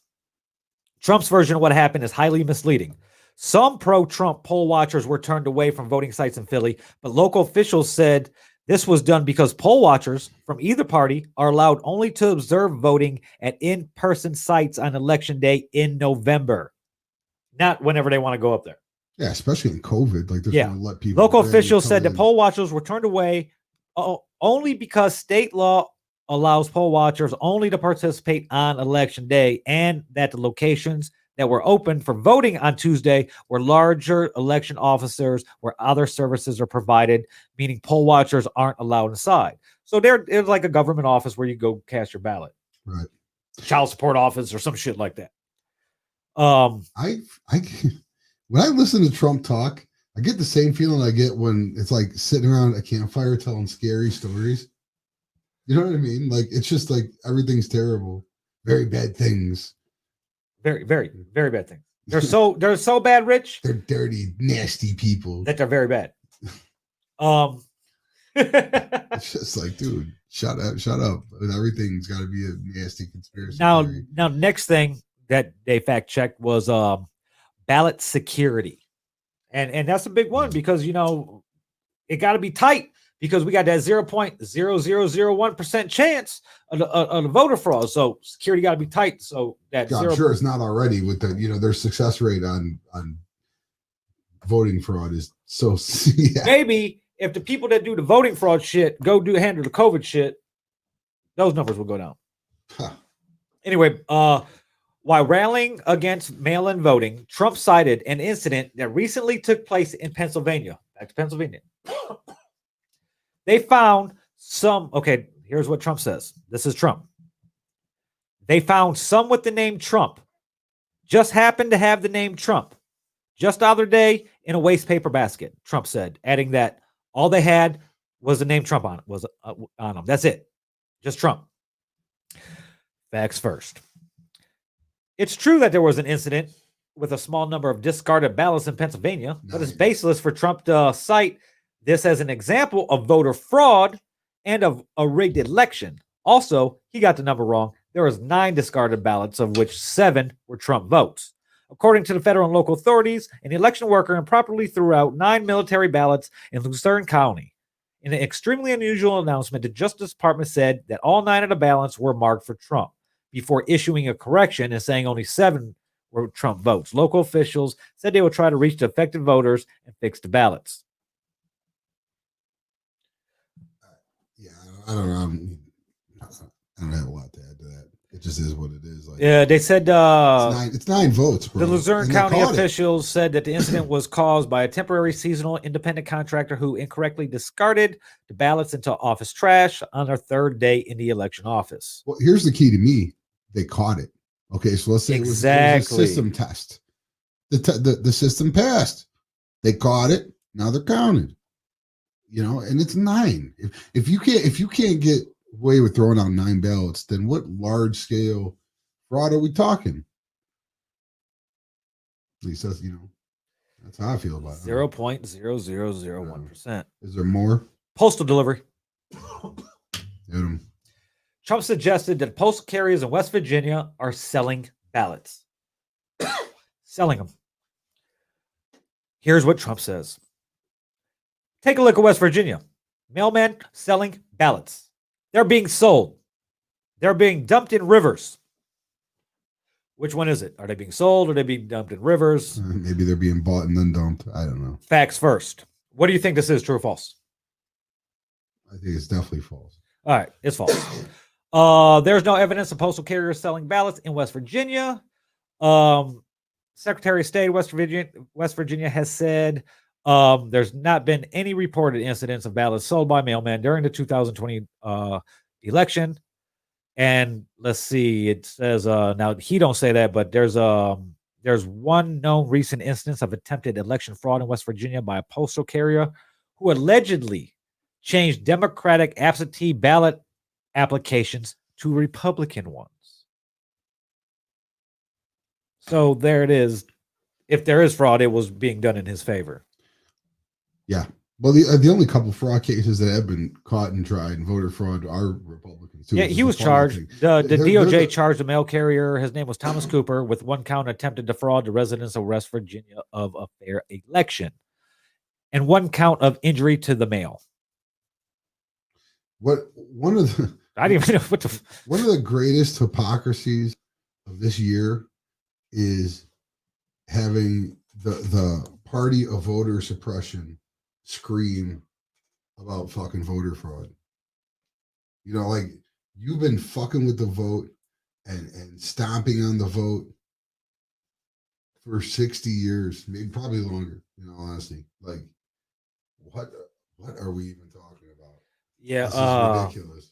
Trump's version of what happened is highly misleading. Some pro-Trump poll watchers were turned away from voting sites in Philly, but local officials said this was done because poll watchers from either party are allowed only to observe voting at in-person sites on Election Day in November, not whenever they want to go up there. Yeah, especially in COVID. Like, they're going to let people. Local officials said that poll watchers were turned away only because state law allows poll watchers only to participate on Election Day, and that the locations that were open for voting on Tuesday were larger election officers where other services are provided, meaning poll watchers aren't allowed inside. So it's like a government office where you go cast your ballot. Right. child support office or some shit like that. I when I listen to Trump talk, I get the same feeling I get when it's like sitting around a campfire telling scary stories. You know what I mean? Like it's just like everything's terrible, very bad things, very, very, very bad things. They're so bad, Rich. They're dirty, nasty people. That they're very bad. It's just like, dude, shut up. Everything's got to be a nasty conspiracy theory. Now, next thing that they fact checked was ballot security, and that's a big one because it got to be tight because we got that 0.0001% chance of the voter fraud. So security got to be tight. So that I'm sure it's not already with the their success rate on voting fraud is so Maybe if the people that do the voting fraud shit handle the COVID shit, those numbers will go down. Huh. Anyway, while rallying against mail-in voting, Trump cited an incident that recently took place in Pennsylvania. Back to Pennsylvania. They found some. Okay, here's what Trump says. This is Trump. They found some with the name Trump. Just happened to have the name Trump. Just the other day in a waste paper basket, Trump said, adding that all they had was the name Trump on them. That's it. Just Trump. Facts first. It's true that there was an incident with a small number of discarded ballots in Pennsylvania, but it's baseless for Trump to cite this as an example of voter fraud and of a rigged election. Also, he got the number wrong. There was 9 discarded ballots, of which 7 were Trump votes. According to the federal and local authorities, an election worker improperly threw out 9 military ballots in Lucerne County. In an extremely unusual announcement, the Justice Department said that all 9 of the ballots were marked for Trump before issuing a correction and saying only 7 were Trump votes. Local officials said they would try to reach the affected voters and fix the ballots. Yeah, I don't know. I don't have a lot to add to that. It just is what it is. Like, yeah, they said it's 9 votes. Bro. The Luzerne County officials said that the incident was caused by a temporary seasonal independent contractor who incorrectly discarded the ballots into office trash on their 3rd day in the election office. Well, here's the key to me. They caught it. Okay, so let's say it was a system test. The system passed. They caught it. Now they're counted. And it's 9. If you can't get away with throwing out 9 ballots, then what large scale fraud are we talking? At least that's that's how I feel about it. 0.0001%. Is there more? Postal delivery. Hit 'em. Trump suggested that postal carriers in West Virginia are selling ballots. Selling them. Here's what Trump says. Take a look at West Virginia. Mailmen selling ballots. They're being sold. They're being dumped in rivers. Which one is it? Are they being sold or are they being dumped in rivers? Maybe they're being bought and then dumped. I don't know. Facts first. What do you think this is, true or false? I think it's definitely false. All right, it's false. There's no evidence of postal carriers selling ballots in West Virginia. Secretary of State West Virginia has said there's not been any reported incidents of ballots sold by mailmen during the 2020 election. And let's see, it says now he don't say that, but there's one known recent instance of attempted election fraud in West Virginia by a postal carrier who allegedly changed Democratic absentee ballot applications to Republican ones. So there it is. If there is fraud, it was being done in his favor. Yeah. Well, the only couple fraud cases that have been caught and tried and voter fraud are Republicans too. Yeah, he was charged. The DOJ charged a mail carrier. His name was Thomas Cooper with 1 count attempted to defraud the residents of West Virginia of a fair election and 1 count of injury to the mail. I didn't even know what the. One of the greatest hypocrisies of this year is having the party of voter suppression scream about fucking voter fraud. Like you've been fucking with the vote and stomping on the vote for 60 years, maybe probably longer, honestly. Like what are we even talking about? Yeah, this is ridiculous.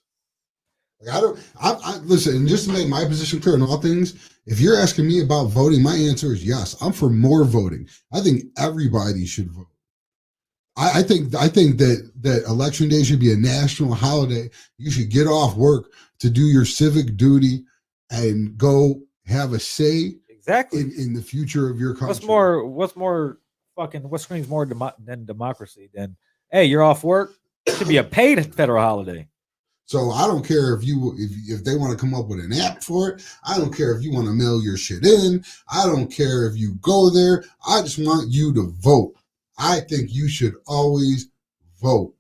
Like I listen, and just to make my position clear on all things, if you're asking me about voting, my answer is yes. I'm for more voting. I think everybody should vote. I think that election day should be a national holiday. You should get off work to do your civic duty and go have a say exactly in the future of your country. What screams more than democracy? Then hey, you're off work. It should be a paid federal holiday. So I don't care if they want to come up with an app for it. I don't care if you want to mail your shit in. I don't care if you go there. I just want you to vote. I think you should always vote.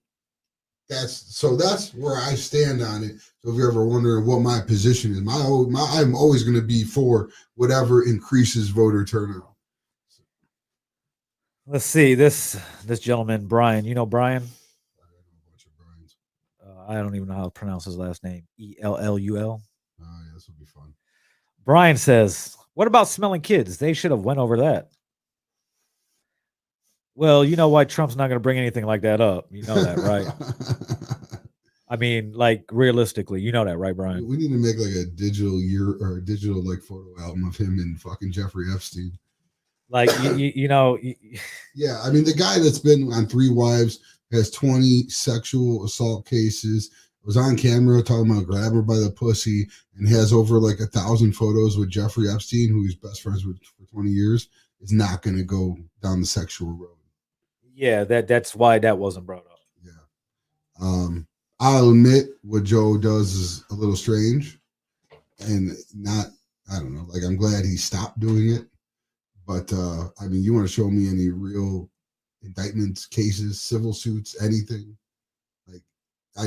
That's where I stand on it. So if you're ever wondering what my position is, I'm always going to be for whatever increases voter turnout. Let's see this gentleman, Brian. You know Brian? I don't even know how to pronounce his last name. Ellul. Oh, yeah, this will be fun. Brian says, "What about smelling kids? They should have went over that." Well, you know why Trump's not going to bring anything like that up. You know that, right? I mean, like realistically, you know that, right, Brian? We need to make like a digital like photo album of him and fucking Jeffrey Epstein. Like you know. Yeah, I mean the guy that's been on 3 wives. Has 20 sexual assault cases, was on camera talking about grab her by the pussy, and has over like 1,000 photos with Jeffrey Epstein, who he's best friends with for 20 years, is not going to go down the sexual road. Yeah, that's why that wasn't brought up. Yeah. I'll admit what Joe does is a little strange and not, I don't know, like I'm glad he stopped doing it. But I mean, you want to show me any real indictments, cases, civil suits, anything. Like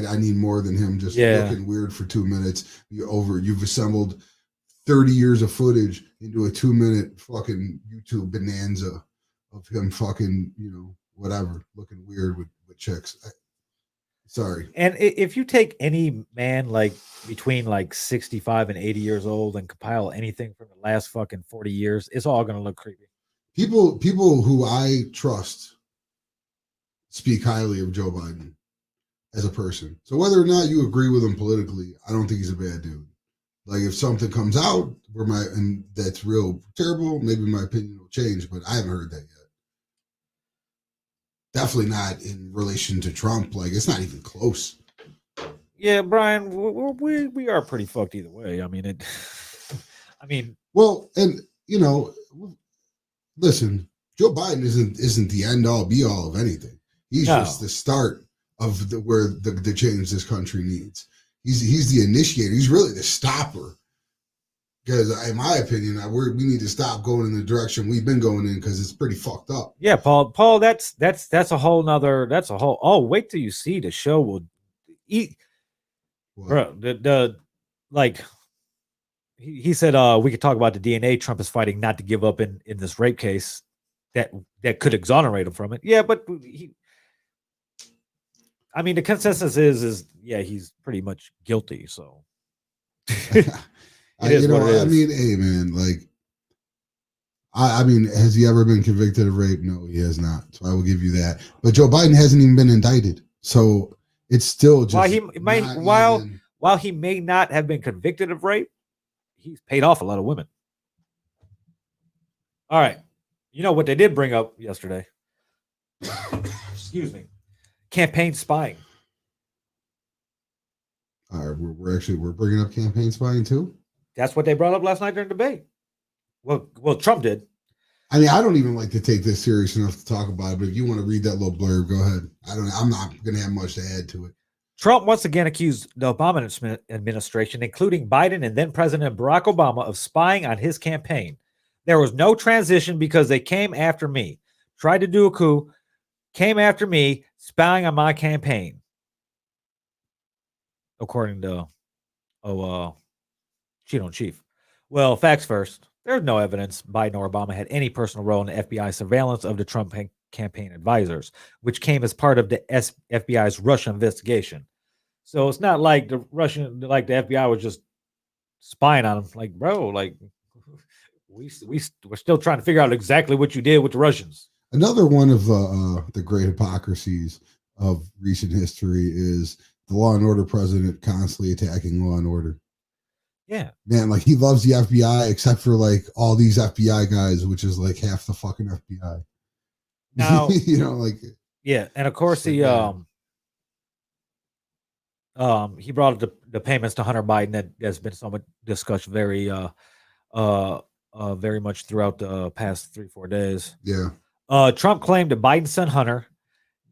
I need more than him just looking weird for 2 minutes. You've assembled 30 years of footage into a 2-minute fucking YouTube bonanza of him fucking, whatever, looking weird with chicks. Sorry. And if you take any man like between like 65 and 80 years old and compile anything from the last fucking 40 years, it's all going to look creepy. People who I trust speak highly of Joe Biden as a person. So whether or not you agree with him politically, I don't think he's a bad dude. Like if something comes out and that's real terrible, maybe my opinion will change, but I haven't heard that yet. Definitely not in relation to Trump. Like it's not even close. Yeah, Brian, we are pretty fucked either way. I mean, well, and listen, Joe Biden isn't the end all be all of anything. He's just the start of where the change this country needs. He's the initiator. He's really the stopper. Because in my opinion, we need to stop going in the direction we've been going in because it's pretty fucked up. Yeah, Paul, that's a whole nother. That's a whole. Oh, wait till you see the show will eat. Bro, he said we could talk about the DNA Trump is fighting not to give up in this rape case that could exonerate him from it. Yeah, but the consensus is he's pretty much guilty. So hey man, like I mean, has he ever been convicted of rape? No, he has not. So I will give you that. But Joe Biden hasn't even been indicted. So it's still just while he may not have been convicted of rape, he's paid off a lot of women. All right. You know what they did bring up yesterday? Excuse me. Campaign spying. All right, we're bringing up campaign spying too? That's what they brought up last night during debate. Well, Trump did. I mean, I don't even like to take this serious enough to talk about it, but if you want to read that little blurb, go ahead. I'm not going to have much to add to it. Trump once again accused the Obama administration, including Biden and then President Barack Obama, of spying on his campaign. There was no transition because they came after me, tried to do a coup, came after me, spying on my campaign. According to Chief. Well, facts first. There's no evidence Biden or Obama had any personal role in the FBI surveillance of the Trump campaign advisors, which came as part of the FBI's Russia investigation. So it's not like the FBI was just spying on them. Like, bro, like we're still trying to figure out exactly what you did with the Russians. Another one of the great hypocrisies of recent history is the Law and Order president constantly attacking law and order. Yeah, man, like he loves the FBI except for like all these FBI guys, which is like half the fucking FBI. now like yeah, and of course he brought up the payments to Hunter Biden that has been so much discussed very very much throughout the past 3-4 days. Yeah. Trump claimed that Biden's son Hunter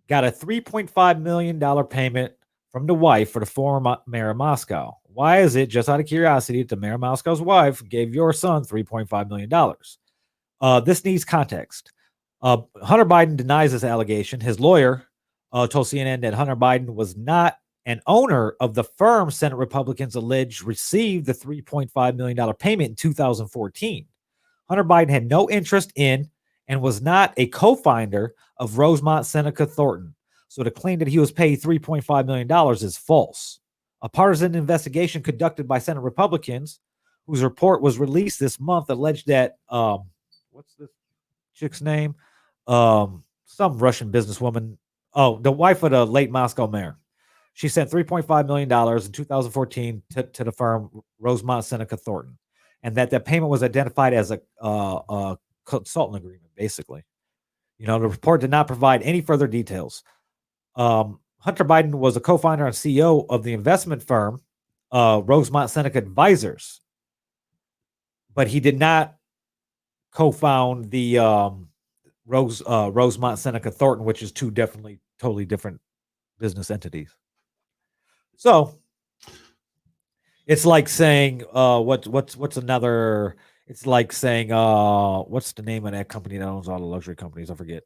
got a $3.5 million payment from the wife for the former mayor of Moscow. Why is it, just out of curiosity, that the mayor of Moscow's wife gave your son $3.5 million? This needs context. Hunter Biden denies this allegation. His lawyer told CNN that Hunter Biden was not an owner of the firm Senate Republicans allege received the $3.5 million payment in 2014. Hunter Biden had no interest in and was not a co-founder of Rosemont Seneca Thornton. So the claim that he was paid $3.5 million is false. A partisan investigation conducted by Senate Republicans, whose report was released this month, alleged that, what's this chick's name? Some Russian businesswoman. Oh, the wife of the late Moscow mayor. She sent $3.5 million in 2014 to the firm Rosemont Seneca Thornton, and that payment was identified as a consultant agreement, basically. The report did not provide any further details. Hunter Biden was a co-founder and CEO of the investment firm Rosemont Seneca Advisors, but he did not co-found the Rosemont Seneca Thornton, which is two totally different business entities. So it's like saying what's another? It's like saying what's the name of that company that owns all the luxury companies? I forget.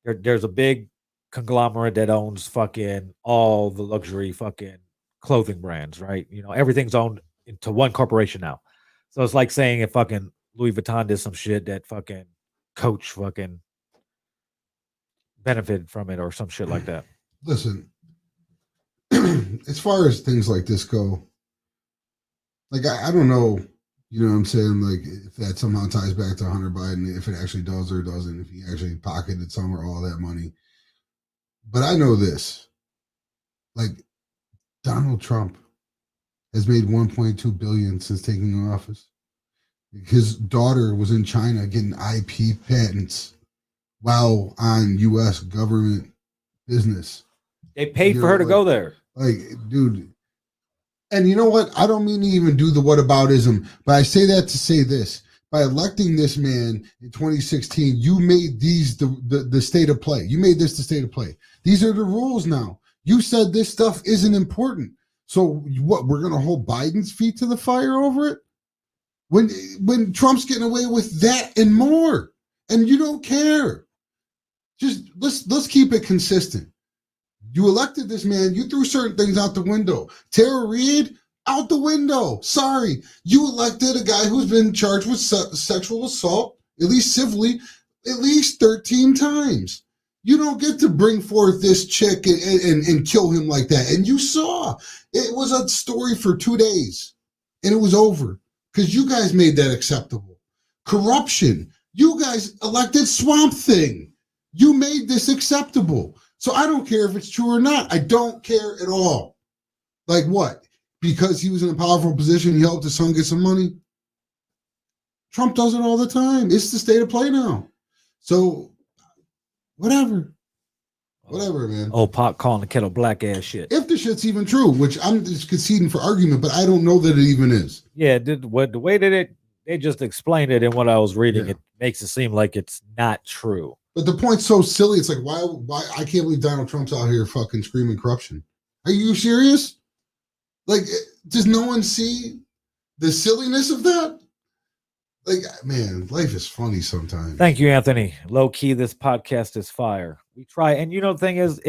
There's a big conglomerate that owns fucking all the luxury fucking clothing brands, right? Everything's owned into one corporation now. So it's like saying if fucking Louis Vuitton did some shit that fucking Coach fucking benefited from it or some shit like that. Listen, as far as things like this go, like I don't know, you know what I'm saying? Like if that somehow ties back to Hunter Biden, if it actually does or doesn't, if he actually pocketed some or all that money. But I know this, like Donald Trump has made $1.2 billion since taking office. His daughter was in China getting IP patents while on U.S. government business. They paid for her to go there. Like, dude. And you know what? I don't mean to even do the whataboutism, but I say that to say this. By electing this man in 2016, you made these the state of play. You made this the state of play. These are the rules now. You said this stuff isn't important. So what, we're going to hold Biden's feet to the fire over it? When Trump's getting away with that and more, and you don't care. Just let's keep it consistent. You elected this man. You threw certain things out the window. Tara Reade, out the window. Sorry. You elected a guy who's been charged with sexual assault, at least civilly, at least 13 times. You don't get to bring forth this chick and kill him like that. And you saw. It was a story for 2 days. And it was over. Because you guys made that acceptable. Corruption. You guys elected Swamp Thing. You made this acceptable. So I don't care if it's true or not. I don't care at all. Like what? Because he was in a powerful position, he helped his son get some money? Trump does it all the time. It's the state of play now. So whatever. Whatever, man. Oh, Pop calling the kettle black ass shit. If the shit's even true, which I'm just conceding for argument, but I don't know that it even is. Yeah, the way that they just explained it in what I was reading, it makes it seem like it's not true. But the point's so silly. It's like, why I can't believe Donald Trump's out here fucking screaming corruption. Are you serious? Like, does no one see the silliness of that? Like, man, life is funny sometimes. Thank you, Anthony. Low key, this podcast is fire. We try, and the thing is,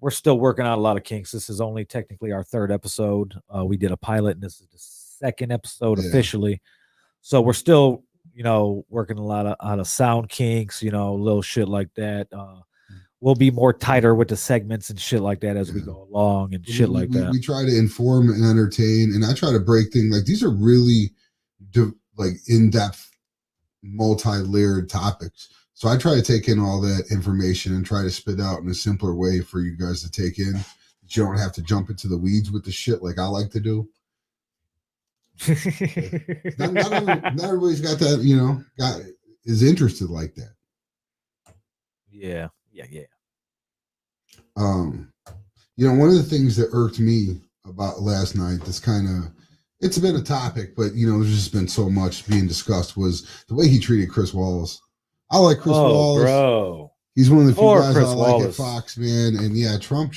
we're still working out a lot of kinks. This is only technically our 3rd episode. We did a pilot, and this is the 2nd episode officially. So we're still, working a lot of sound kinks, little shit like that. We'll be more tighter with the segments and shit like that as we go along and shit like that. We try to inform and entertain, and I try to break things. Like, these are really in-depth, multi-layered topics. So I try to take in all that information and try to spit out in a simpler way for you guys to take in. you don't have to jump into the weeds with the shit like I like to do. not everybody's got that, is interested like that. Yeah. One of the things that irked me about last night, it's been a topic, but there's just been so much being discussed, was the way he treated Chris Wallace. I like Chris Wallace. Bro. He's one of the few guys Chris I like Wallace. at Fox, man. And yeah, Trump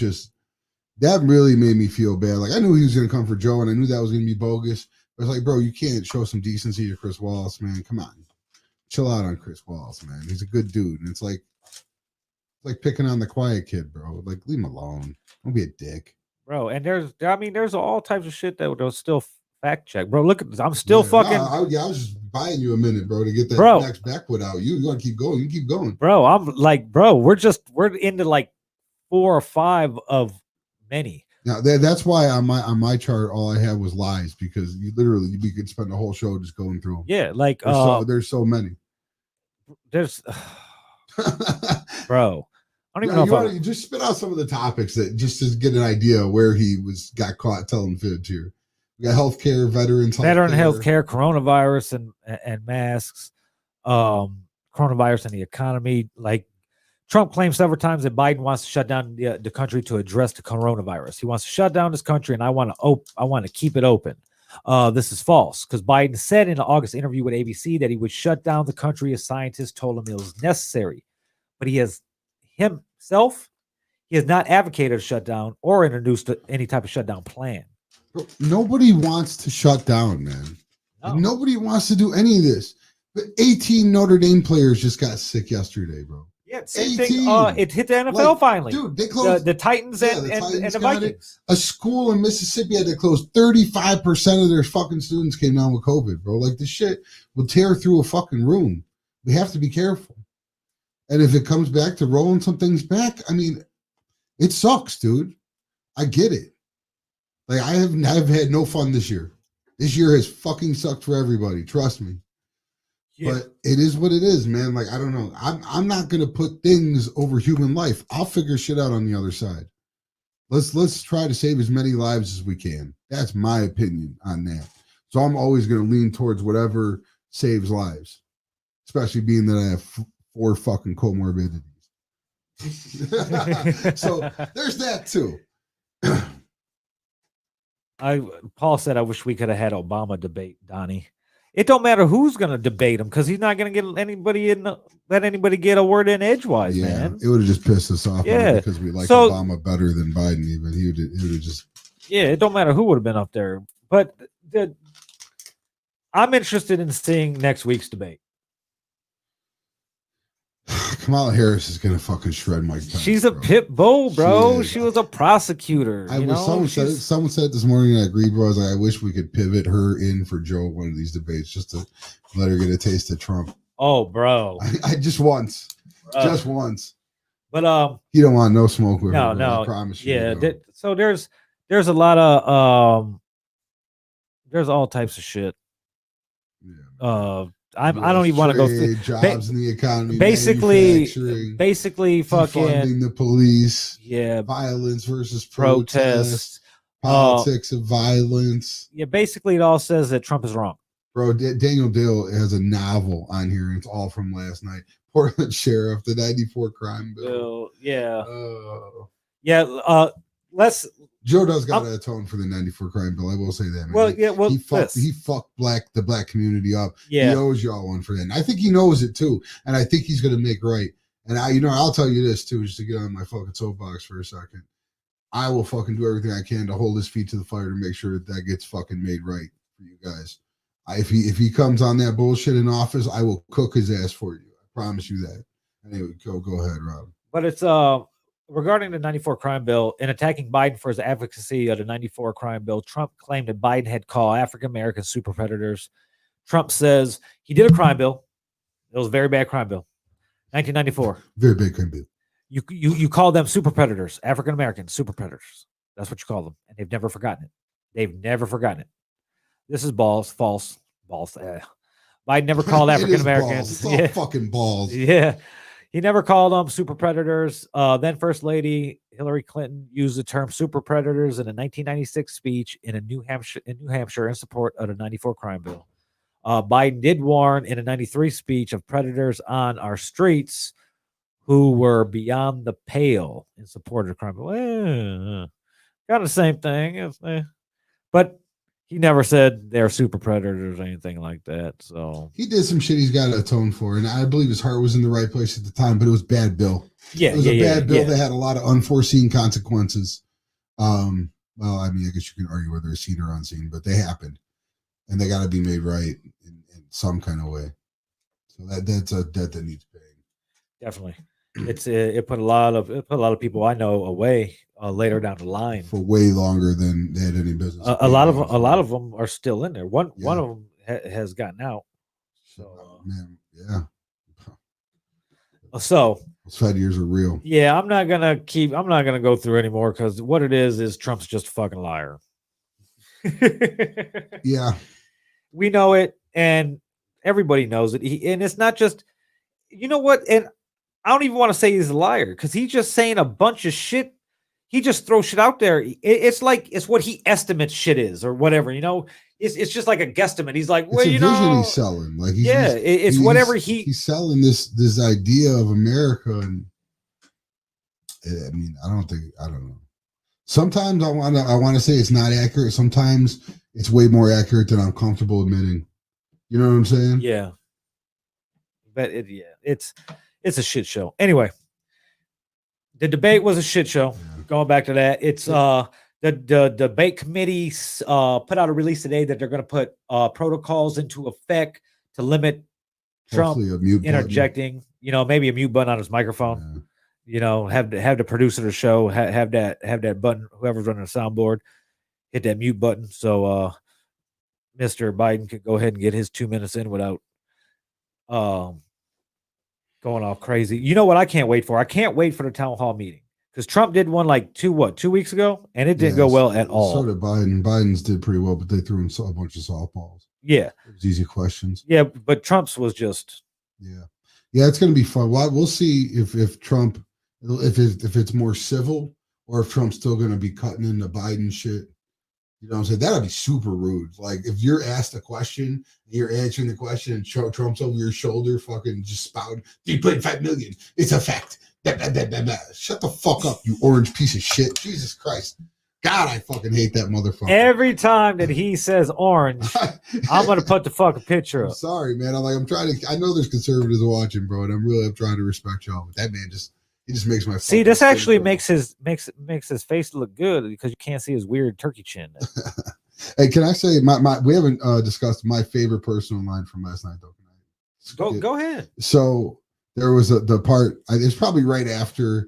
that really made me feel bad. Like, I knew he was going to come for Joe, and I knew that was going to be bogus. But it's like, bro, you can't show some decency to Chris Wallace, man. Come on. Chill out on Chris Wallace, man. He's a good dude. And it's like picking on the quiet kid, bro. Like, leave him alone. Don't be a dick. Bro, and there's all types of shit that will still fact check. Bro, look, I'm still fucking. I was just buying you a minute, bro, to get that next backwood out. You want to keep going. You keep going. Bro, I'm like, we're into like 4 or 5 of many. Now that's why on my chart all I had was lies, because you could spend the whole show just going through them. Yeah, like there's so many. There's bro. I don't even know if you just spit out some of the topics that just to get an idea of where he got caught telling fibs here. We got healthcare, veteran healthcare, coronavirus and masks, coronavirus and the economy. Like, Trump claimed several times that Biden wants to shut down the country to address the coronavirus. He wants to shut down this country, and I want to keep it open. This is false, because Biden said in an August interview with ABC that he would shut down the country as scientists told him it was necessary. But he has not advocated a shutdown or introduced any type of shutdown plan. Nobody wants to shut down, man. No. Nobody wants to do any of this. But 18 Notre Dame players just got sick yesterday, bro. Yeah, same thing. It hit the NFL finally. Dude, they closed the Titans and the Vikings. A school in Mississippi had to close. 35% of their fucking students came down with COVID, bro. Like, this shit will tear through a fucking room. We have to be careful. And if it comes back to rolling some things back, I mean, it sucks, dude. I get it. Like, I've had no fun this year. This year has fucking sucked for everybody. Trust me. Yeah. But it is what it is, man. Like, I don't know. I'm not gonna put things over human life. I'll figure shit out on the other side. Let's try to save as many lives as we can. That's my opinion on that. So I'm always gonna lean towards whatever saves lives, especially being that I have 4 fucking comorbidities. So there's that too. Paul said, "I wish we could have had Obama debate Donnie." It don't matter who's going to debate him, because he's not going to get let anybody get a word in edgewise, man. It would have just pissed us off, because we like Obama better than Biden. Even he would have just. Yeah, it don't matter who would have been up there, but I'm interested in seeing next week's debate. Kamala Harris is gonna fucking shred Mike Pence. She's a pit bull, bro. She was a prosecutor. Someone said this morning, and I agreed, bro. I was like, I wish we could pivot her in for Joe one of these debates, just to let her get a taste of Trump. Oh, bro. I just once. Just once. But you don't want no smoke with her. No. I promise you. Yeah. So there's a lot of there's all types of shit. Yeah. I don't even want to go through jobs in the economy. Basically, fucking funding the police. Yeah, violence versus protest. Politics of violence. Yeah, basically, it all says that Trump is wrong. Bro, Daniel Dale has a novel on here, and it's all from last night. Portland Sheriff, the '94 crime bill. Yeah. Joe does got to atone for the '94 crime bill. I will say that, man. He fucked the black community up. Yeah. He owes y'all one for that. And I think he knows it too. And I think he's going to make right. And I'll tell you this too, just to get on my fucking soapbox for a second. I will fucking do everything I can to hold his feet to the fire to make sure that gets fucking made right for you guys. If he comes on that bullshit in office, I will cook his ass for you. I promise you that. Anyway, go ahead, Rob. But it's regarding the '94 crime bill, in attacking Biden for his advocacy of the '94 crime bill, Trump claimed that Biden had called African Americans super predators. Trump says he did a crime bill. It was a very bad crime bill. 1994. Very bad crime bill. You call them super predators, African Americans, super predators. That's what you call them. And they've never forgotten it. This is false. Biden never called African Americans. It's all fucking balls. Yeah. He never called them super predators. Then First Lady Hillary Clinton used the term super predators in a 1996 speech in New Hampshire in support of the 94 crime bill. Biden did warn in a 93 speech of predators on our streets who were beyond the pale in support of the crime bill. Kind of the same thing. But he never said they're super predators or anything like that. So he did some shit he's got to atone for, and I believe his heart was in the right place at the time. But it was a bad bill. Yeah, it was a bad bill that had a lot of unforeseen consequences. Well, I mean, I guess you can argue whether it's seen or unseen, but they happened, and they got to be made right in some kind of way. So that's a debt that needs paying. Definitely, it put a lot of people I know away later down the line for way longer than they had any business. A lot of them are still in there. One of them has gotten out. So man, yeah. So those 5 years are real. Yeah, I'm not gonna go through anymore because what it is Trump's just a fucking liar. Yeah, we know it, and everybody knows it. And it's not just, you know what? And I don't even want to say he's a liar because he's just saying a bunch of shit. He just throws shit out there. It's like it's what he estimates shit is or whatever. It's just like a guesstimate. He's like, well, it's a vision he's selling. Like it's whatever he's selling this idea of America. And I mean, I don't know. Sometimes I want to say it's not accurate. Sometimes it's way more accurate than I'm comfortable admitting. You know what I'm saying? Yeah. But it's a shit show. Anyway, the debate was a shit show. Yeah. Going back to that, it's the debate committee put out a release today that they're going to put protocols into effect to limit Trump interjecting. Button. Maybe a mute button on his microphone. Yeah. Have the producer of the show have that button. Whoever's running the soundboard, hit that mute button so Mr. Biden could go ahead and get his 2 minutes in without going off crazy. You know what I can't wait for? I can't wait for the town hall meeting. Because Trump did one like 2 weeks ago, and it didn't go well at all. So did Biden. Biden's did pretty well, but they threw him a bunch of softballs. Yeah. It was easy questions. Yeah, but Trump's was just... Yeah. Yeah, it's going to be fun. Well, we'll see if Trump, if it's more civil, or if Trump's still going to be cutting into Biden shit. You know what I'm saying? That'll be super rude. Like, if you're asked a question, you're answering the question, and Trump's over your shoulder fucking just spouting, 3.5 million. It's a fact. Shut the fuck up, you orange piece of shit. Jesus Christ. God, I fucking hate that motherfucker. Every time that he says orange, I'm going to put the fucking picture up. I'm sorry, man. I'm trying to, I know there's conservatives watching, bro, and I'm trying to respect y'all, but that man he just makes my see. This actually makes his face look good because you can't see his weird turkey chin. Hey, can I say we haven't discussed my favorite personal line from last night though? Go ahead. So there was the part. It's probably right after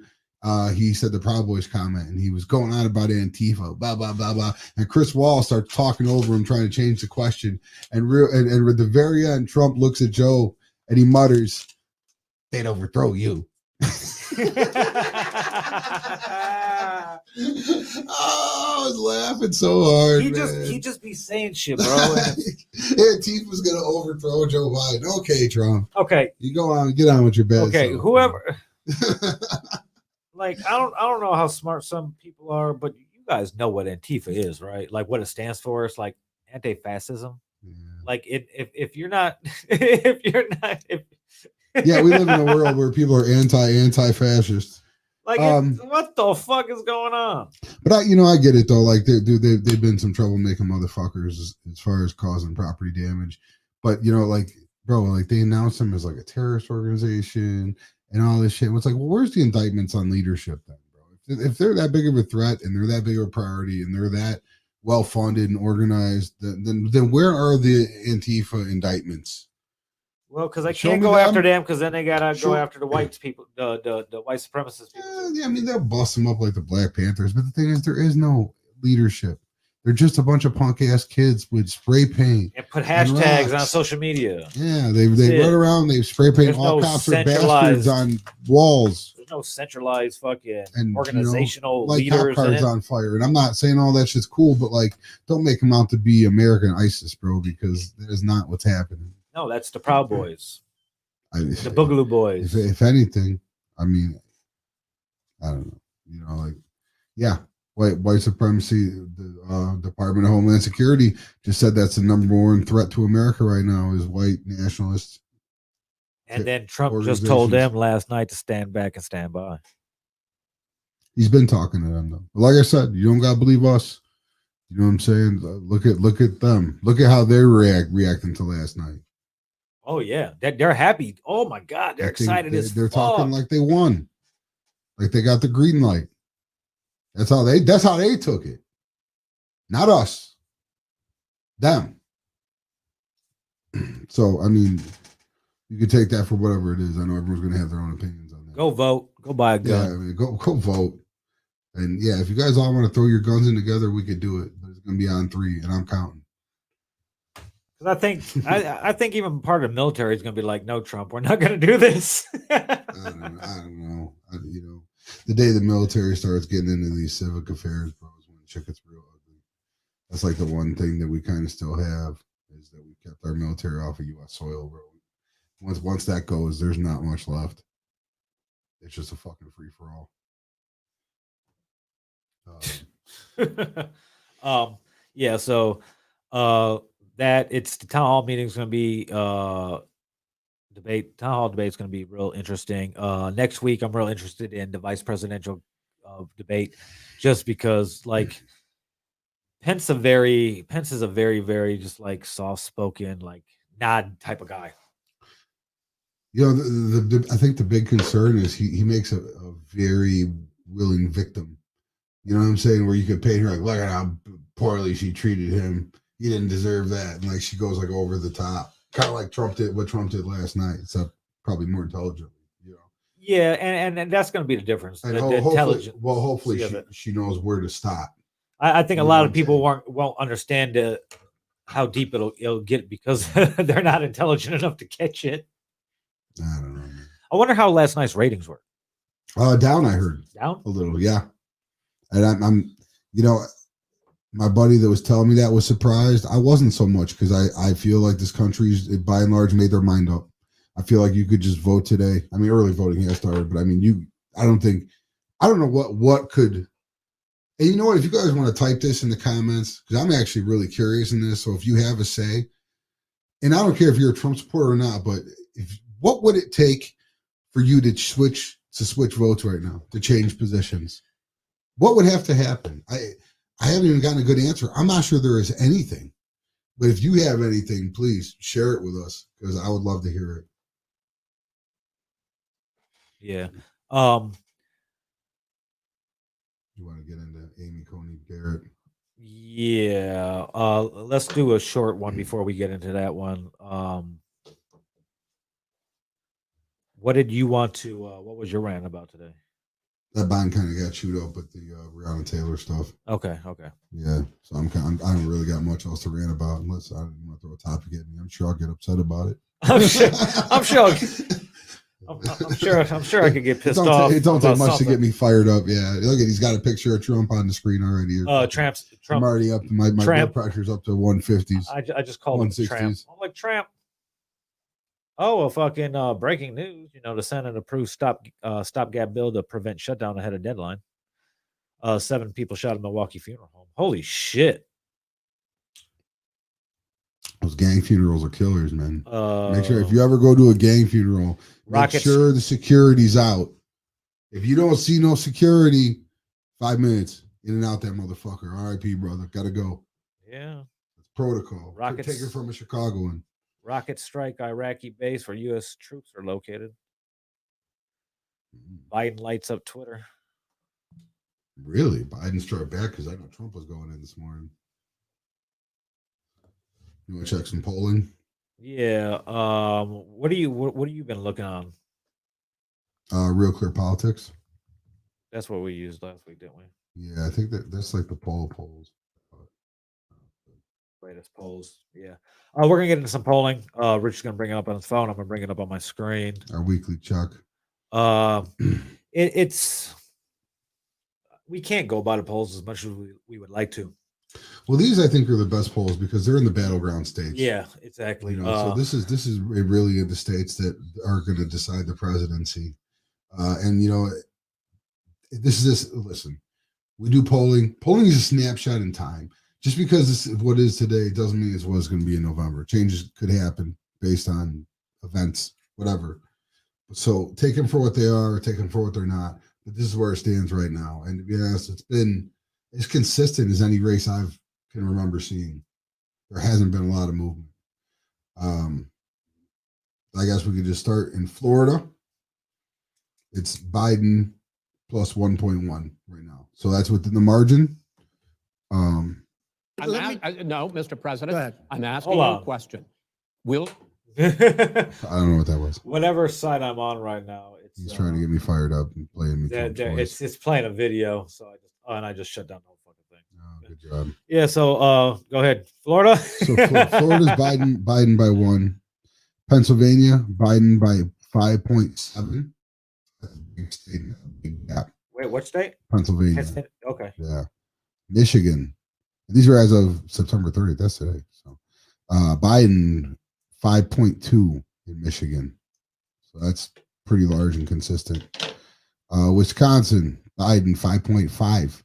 he said the Proud Boys comment, and he was going on about Antifa, blah blah blah blah, and Chris Wall starts talking over him, trying to change the question, and at the very end, Trump looks at Joe and he mutters, "They'd overthrow you." Oh, I was laughing so hard. He just be saying shit, bro. Antifa's gonna overthrow Joe Biden. Okay, Trump. Okay, you get on with your bad. Okay, self, whoever. Like I don't know how smart some people are, but you guys know what Antifa is, right? Like what it stands for. It's like anti-fascism. Yeah. Like if you're not yeah, we live in a world where people are anti-fascist. Like, what the fuck is going on? But I get it though. Like, they've been some troublemaking motherfuckers as far as causing property damage. But like, bro, like they announced them as like a terrorist organization and all this shit. It's like, well, where's the indictments on leadership then, bro? If they're that big of a threat and they're that big of a priority and they're that well funded and organized, then where are the Antifa indictments? Well, because they can't go after them, because then they gotta go after the white people, the white supremacist people. Yeah, I mean they'll bust them up like the Black Panthers, but the thing is, there is no leadership. They're just a bunch of punk ass kids with spray paint and put hashtags on social media. Yeah, they run around, they spray paint. All cops are bastards on walls. There's no centralized fucking organizational like leaders. Cop cards on fire. And I'm not saying all that shit's cool, but like, don't make them out to be American ISIS, bro, because that is not what's happening. No, that's the Proud Boys. The Boogaloo Boys. If anything, I mean, I don't know. You know, like, yeah, white supremacy. The Department of Homeland Security just said that's the number one threat to America right now is white nationalists. And then Trump just told them last night to stand back and stand by. He's been talking to them though. But like I said, you don't gotta believe us. You know what I'm saying? Look at them. Look at how they're reacting to last night. Oh yeah, they're happy. Oh my God, they're excited as they're talking like they won, like they got the green light. That's how they took it. Not us. Them. So I mean, you can take that for whatever it is. I know everyone's gonna have their own opinions on that. Go vote. Go buy a gun. Yeah, I mean, go vote. And yeah, if you guys all want to throw your guns in together, we could do it. But it's gonna be on 3, and I'm counting. Because I think even part of the military is gonna be like, no, Trump, we're not gonna do this. I don't know. You know, the day the military starts getting into these civic affairs, bro, is when shit gets real ugly. That's like the one thing that we kind of still have is that we kept our military off of U.S. soil, bro. Once that goes, there's not much left. It's just a fucking free for all. Yeah. So, that it's the town hall meeting is going to be town hall debate is going to be real interesting. Next week, I'm real interested in the vice presidential debate, just because like Pence is a very, very just like soft spoken, like nod type of guy. You know, I think the big concern is he makes a very willing victim. You know what I'm saying? Where you could paint her like, look at how poorly she treated him. He didn't deserve that. And like she goes like over the top. Kind of like what Trump did last night, except probably more intelligent. You know? Yeah, and that's going to be the difference. And hopefully she knows where to stop. I think a lot of people won't understand how deep it'll get because they're not intelligent enough to catch it. I don't know. Man. I wonder how last night's ratings were. Down, I heard. Down? A little, yeah. And I'm you know, my buddy that was telling me that was surprised. I wasn't so much because I feel like this country's by and large made their mind up. I feel like you could just vote today. I mean, early voting has started, but I mean, I don't know what could. And you know what? If you guys want to type this in the comments, because I'm actually really curious in this. So if you have a say, and I don't care if you're a Trump supporter or not, but what would it take for you to switch votes right now, to change positions? What would have to happen? I haven't even gotten a good answer. I'm not sure there is anything. But if you have anything, please share it with us because I would love to hear it. Yeah. You want to get into Amy Coney Barrett? Yeah. Let's do a short one before we get into that one. What did you want to? What was your rant about today? That bond kind of got chewed up with the Breonna Taylor stuff. Okay. Yeah, so I don't really got much else to rant about unless I want to throw a topic at me. I'm sure I'll get upset about it. I'm sure I could get pissed off. It don't take much to get me fired up. Yeah, look at he's got a picture of Trump on the screen already. Trump. I'm already up. My blood pressure's up to 150s. I just called him Tramp. I'm like Tramp. Oh, well, fucking breaking news. You know, the Senate approved stopgap bill to prevent shutdown ahead of deadline. 7 people shot at Milwaukee funeral home. Holy shit. Those gang funerals are killers, man. Make sure if you ever go to a gang funeral, make sure the security's out. If you don't see no security, 5 minutes in and out that motherfucker. R.I.P. brother. Gotta go. Yeah. It's protocol. Take it from a Chicagoan. Rockets strike Iraqi base where U.S. troops are located. Biden lights up Twitter. Really? Biden struck back because I know Trump was going in this morning. You want to check some polling? Yeah. What have you been looking on? Real Clear Politics. That's what we used last week, didn't we? Yeah, I think that's like the polls. Latest polls. Yeah. We're gonna get into some polling. Rich is gonna bring it up on his phone. I'm gonna bring it up on my screen. Our weekly check. It's we can't go by the polls as much as we would like to. Well, these I think are the best polls because they're in the battleground states. Yeah, exactly. You know, so this is really the states that are going to decide the presidency. And you know, listen, we do polling. Polling is a snapshot in time. Just because this is what it is today doesn't mean it's what it's going to be in November. Changes could happen based on events, whatever. So take them for what they are, take them for what they're not. But this is where it stands right now. And to be honest, it's been as consistent as any race I can remember seeing. There hasn't been a lot of movement. I guess we could just start in Florida. It's Biden plus 1.1 right now. So that's within the margin. No, Mr. President, I'm asking you a question. I don't know what that was. Whatever side I'm on right now, He's trying to get me fired up and playing me. It's playing a video, so I just shut down the whole fucking thing. Oh, good job. Yeah, so go ahead, Florida. So Florida's Biden by 1. Pennsylvania, Biden by 5.7. That's a big state, big gap. Wait, what state? Pennsylvania. Okay. Yeah. Michigan. These are as of September 30th. That's today. So Biden 5.2 in Michigan. So that's pretty large and consistent. Wisconsin, Biden 5.5.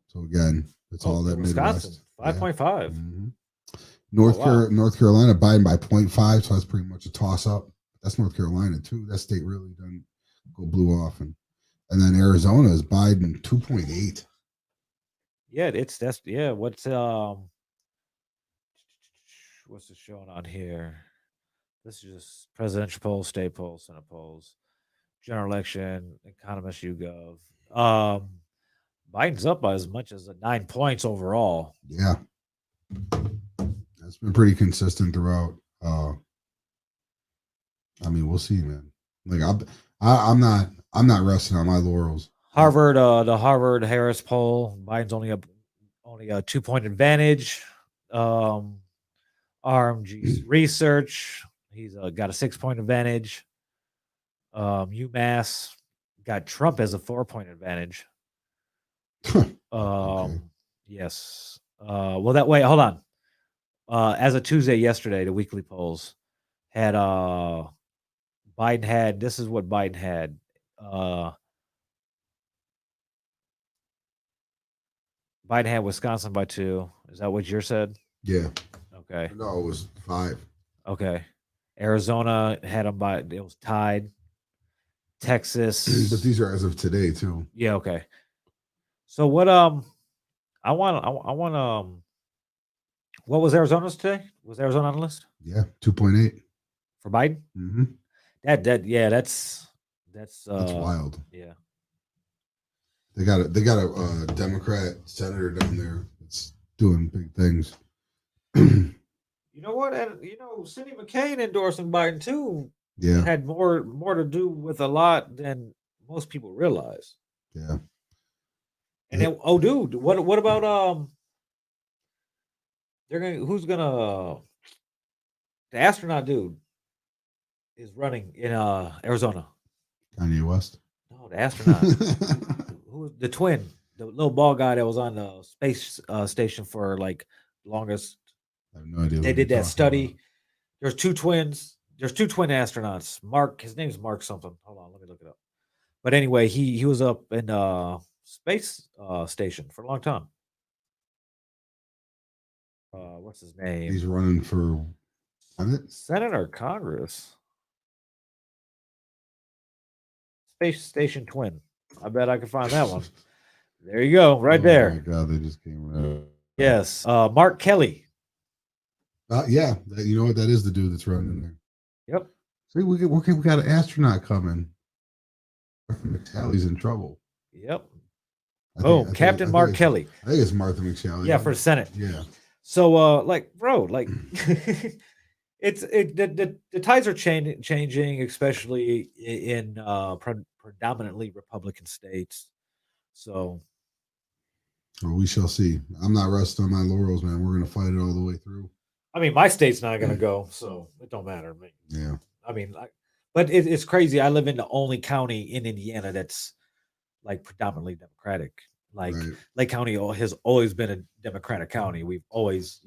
So again, that's all that Wisconsin, Midwest. 5.5. Mm-hmm. North Carolina, Biden by 0.5. So that's pretty much a toss up. That's North Carolina too. That state really doesn't go blue off. And then Arizona is Biden 2.8. Yeah, what's it showing on here? This is just presidential polls, state polls, Senate polls, general election, Economist YouGov. Biden's up by as much as 9 points overall. Yeah, that's been pretty consistent throughout. I mean, we'll see, man. Like I'm not resting on my laurels. The Harvard Harris poll, Biden's only a 2-point advantage. RMG research, he's got a 6-point advantage. UMass got Trump as a 4-point advantage. Okay. Yes. Well, that way, hold on. As of Tuesday yesterday, the weekly polls had Biden had. This is what Biden had. Biden had Wisconsin by 2. Is that what yours said? Yeah. Okay. No, it was 5. Okay. Arizona had them by. It was tied. Texas. But these are as of today too. Yeah. Okay. So what? I want. What was Arizona's today? Was Arizona on the list? Yeah, 2.8 for Biden. Mm-hmm. That's wild. Yeah. They got a Democrat senator down there that's doing big things. You know what? And Cindy McCain endorsing Biden too. Yeah, had more to do with a lot than most people realize. Yeah. And then, dude, what about the astronaut dude is running in Arizona? Kanye West. No, the astronaut. The twin, the little bald guy that was on the space station for like longest. I have no idea. They did that study. There's 2 twins. There's 2 twin astronauts. Mark, his name's Mark something. Hold on, let me look it up. But anyway, he was up in space station for a long time. What's his name? He's running for Senate or Congress? Space station twin. I bet I can find that one. There you go, right there. Oh my God, they just came out. Yes, Mark Kelly. Yeah, you know what? That is the dude that's running there. Yep. See, we got an astronaut coming. McSally's in trouble. Yep. Captain Mark Kelly. I think it's Martha McSally. Yeah, for Senate. Yeah. So, the tides are changing, especially in predominantly Republican states. So, well, we shall see. I'm not resting on my laurels, man. We're gonna fight it all the way through. I mean, my state's not gonna go, so it don't matter to me. Yeah. I mean, but it's crazy. I live in the only county in Indiana that's like predominantly Democratic. Like Lake County has always been a Democratic county. We've always,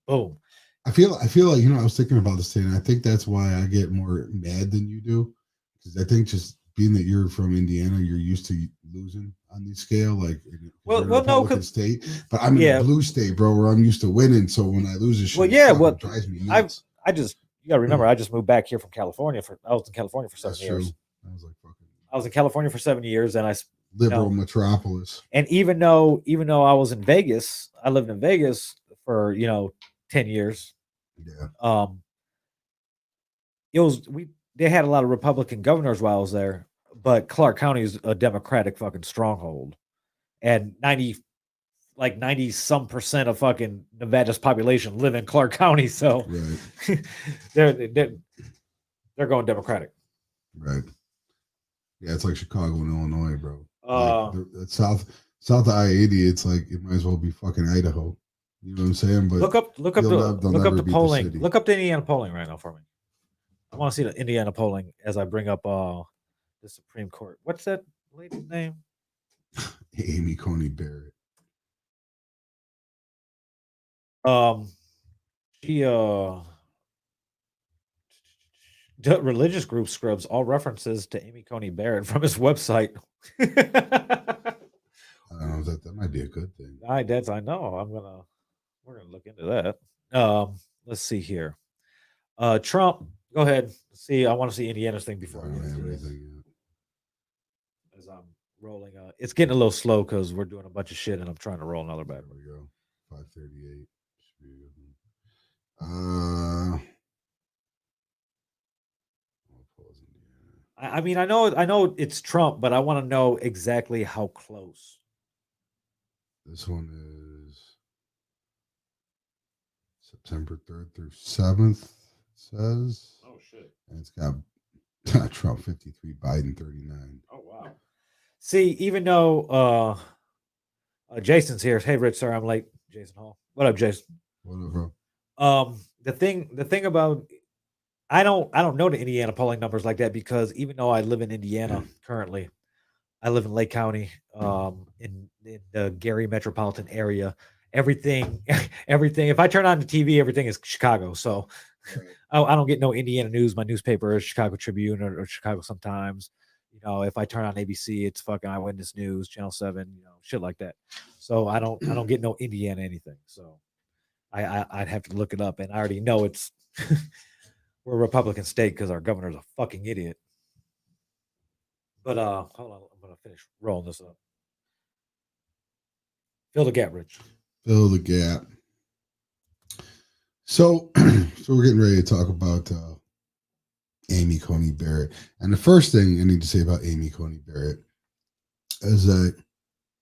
boom. I feel like, I was thinking about this today, and I think that's why I get more mad than you do. Because I think just being that you're from Indiana, you're used to losing on the scale. Like, no, state, but I'm in a blue state, bro, where I'm used to winning. So when I lose a shit, it drives me nuts. You gotta remember, I just moved back here from California. I was in California for 7 years. True. I was in California for 7 years, and liberal metropolis. And even though I was in Vegas, I lived in Vegas for 10 years. Yeah. They had a lot of Republican governors while I was there, but Clark County is a Democratic fucking stronghold, and 90% of fucking Nevada's population live in Clark County, so they're going Democratic. Right. Yeah, it's like Chicago and Illinois, bro. South of I-80, it's like it might as well be fucking Idaho. You know what I'm saying? But look up the polling. Look up the Indiana polling right now for me. I want to see the Indiana polling as I bring up the Supreme Court. What's that lady's name? Amy Coney Barrett. She the religious group scrubs all references to Amy Coney Barrett from his website. I don't know, that might be a good thing. I know. We're gonna look into that. Let's see here. Trump, go ahead. See, I want to see Indiana's thing before I get into this. As I'm rolling, it's getting a little slow because we're doing a bunch of shit, and I'm trying to roll another battery. There we go. 538. I mean, I know it's Trump, but I want to know exactly how close. This one is September 3rd through 7th, it says. Oh, shit. And it's got Trump 53, Biden 39. Oh, wow. See, even though Jason's here. Hey, Rich, sorry I'm late. Jason Hall. What up, Jason? What up, bro? The thing about I don't know the Indiana polling numbers like that, because even though I live in Indiana currently, I live in Lake County, in the Gary metropolitan area. Everything. If I turn on the TV, everything is Chicago. So I don't get no Indiana news. My newspaper is Chicago Tribune or Chicago Sun-Times. If I turn on ABC, it's fucking Eyewitness News, Channel 7, shit like that. So I don't get no Indiana anything. So I'd have to look it up, and I already know it's we're a Republican state because our governor's a fucking idiot. But hold on, I'm gonna finish rolling this up. Fill the gap, Rich. Fill the gap. So we're getting ready to talk about Amy Coney Barrett. And the first thing I need to say about Amy Coney Barrett is that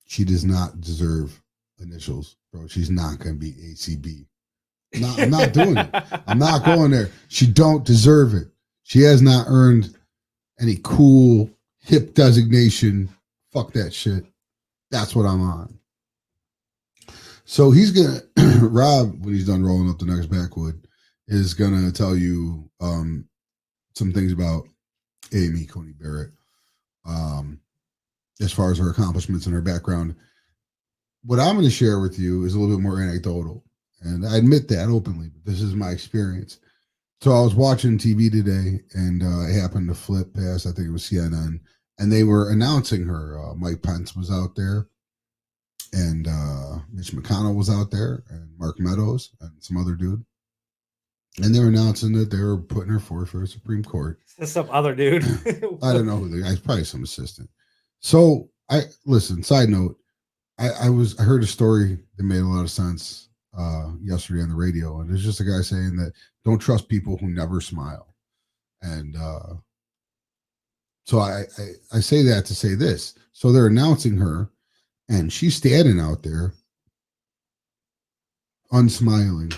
she does not deserve initials, bro. She's not going to be ACB. I'm not doing it. I'm not going there. She don't deserve it. She has not earned any cool, hip designation. Fuck that shit. That's what I'm on. So he's going to, Rob, when he's done rolling up the next backwood, is going to tell you some things about Amy Coney Barrett as far as her accomplishments and her background. What I'm going to share with you is a little bit more anecdotal, and I admit that openly, but this is my experience. So I was watching TV today, and I happened to flip past, I think it was CNN, and they were announcing her. Mike Pence was out there, and Mitch McConnell was out there, and Mark Meadows, and some other dude. And they were announcing that they were putting her forward for the Supreme Court. Some other dude. I don't know who the guy's, probably some assistant. So side note, I heard a story that made a lot of sense yesterday on the radio. And there's just a guy saying that don't trust people who never smile. And so I say that to say this. So they're announcing her, and she's standing out there unsmiling,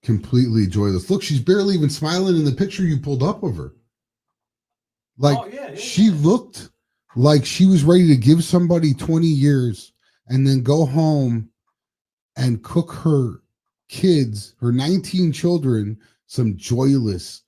completely joyless. Look, she's barely even smiling in the picture you pulled up of her. Like, she looked like she was ready to give somebody 20 years and then go home and cook her kids, her 19 children, some joyless,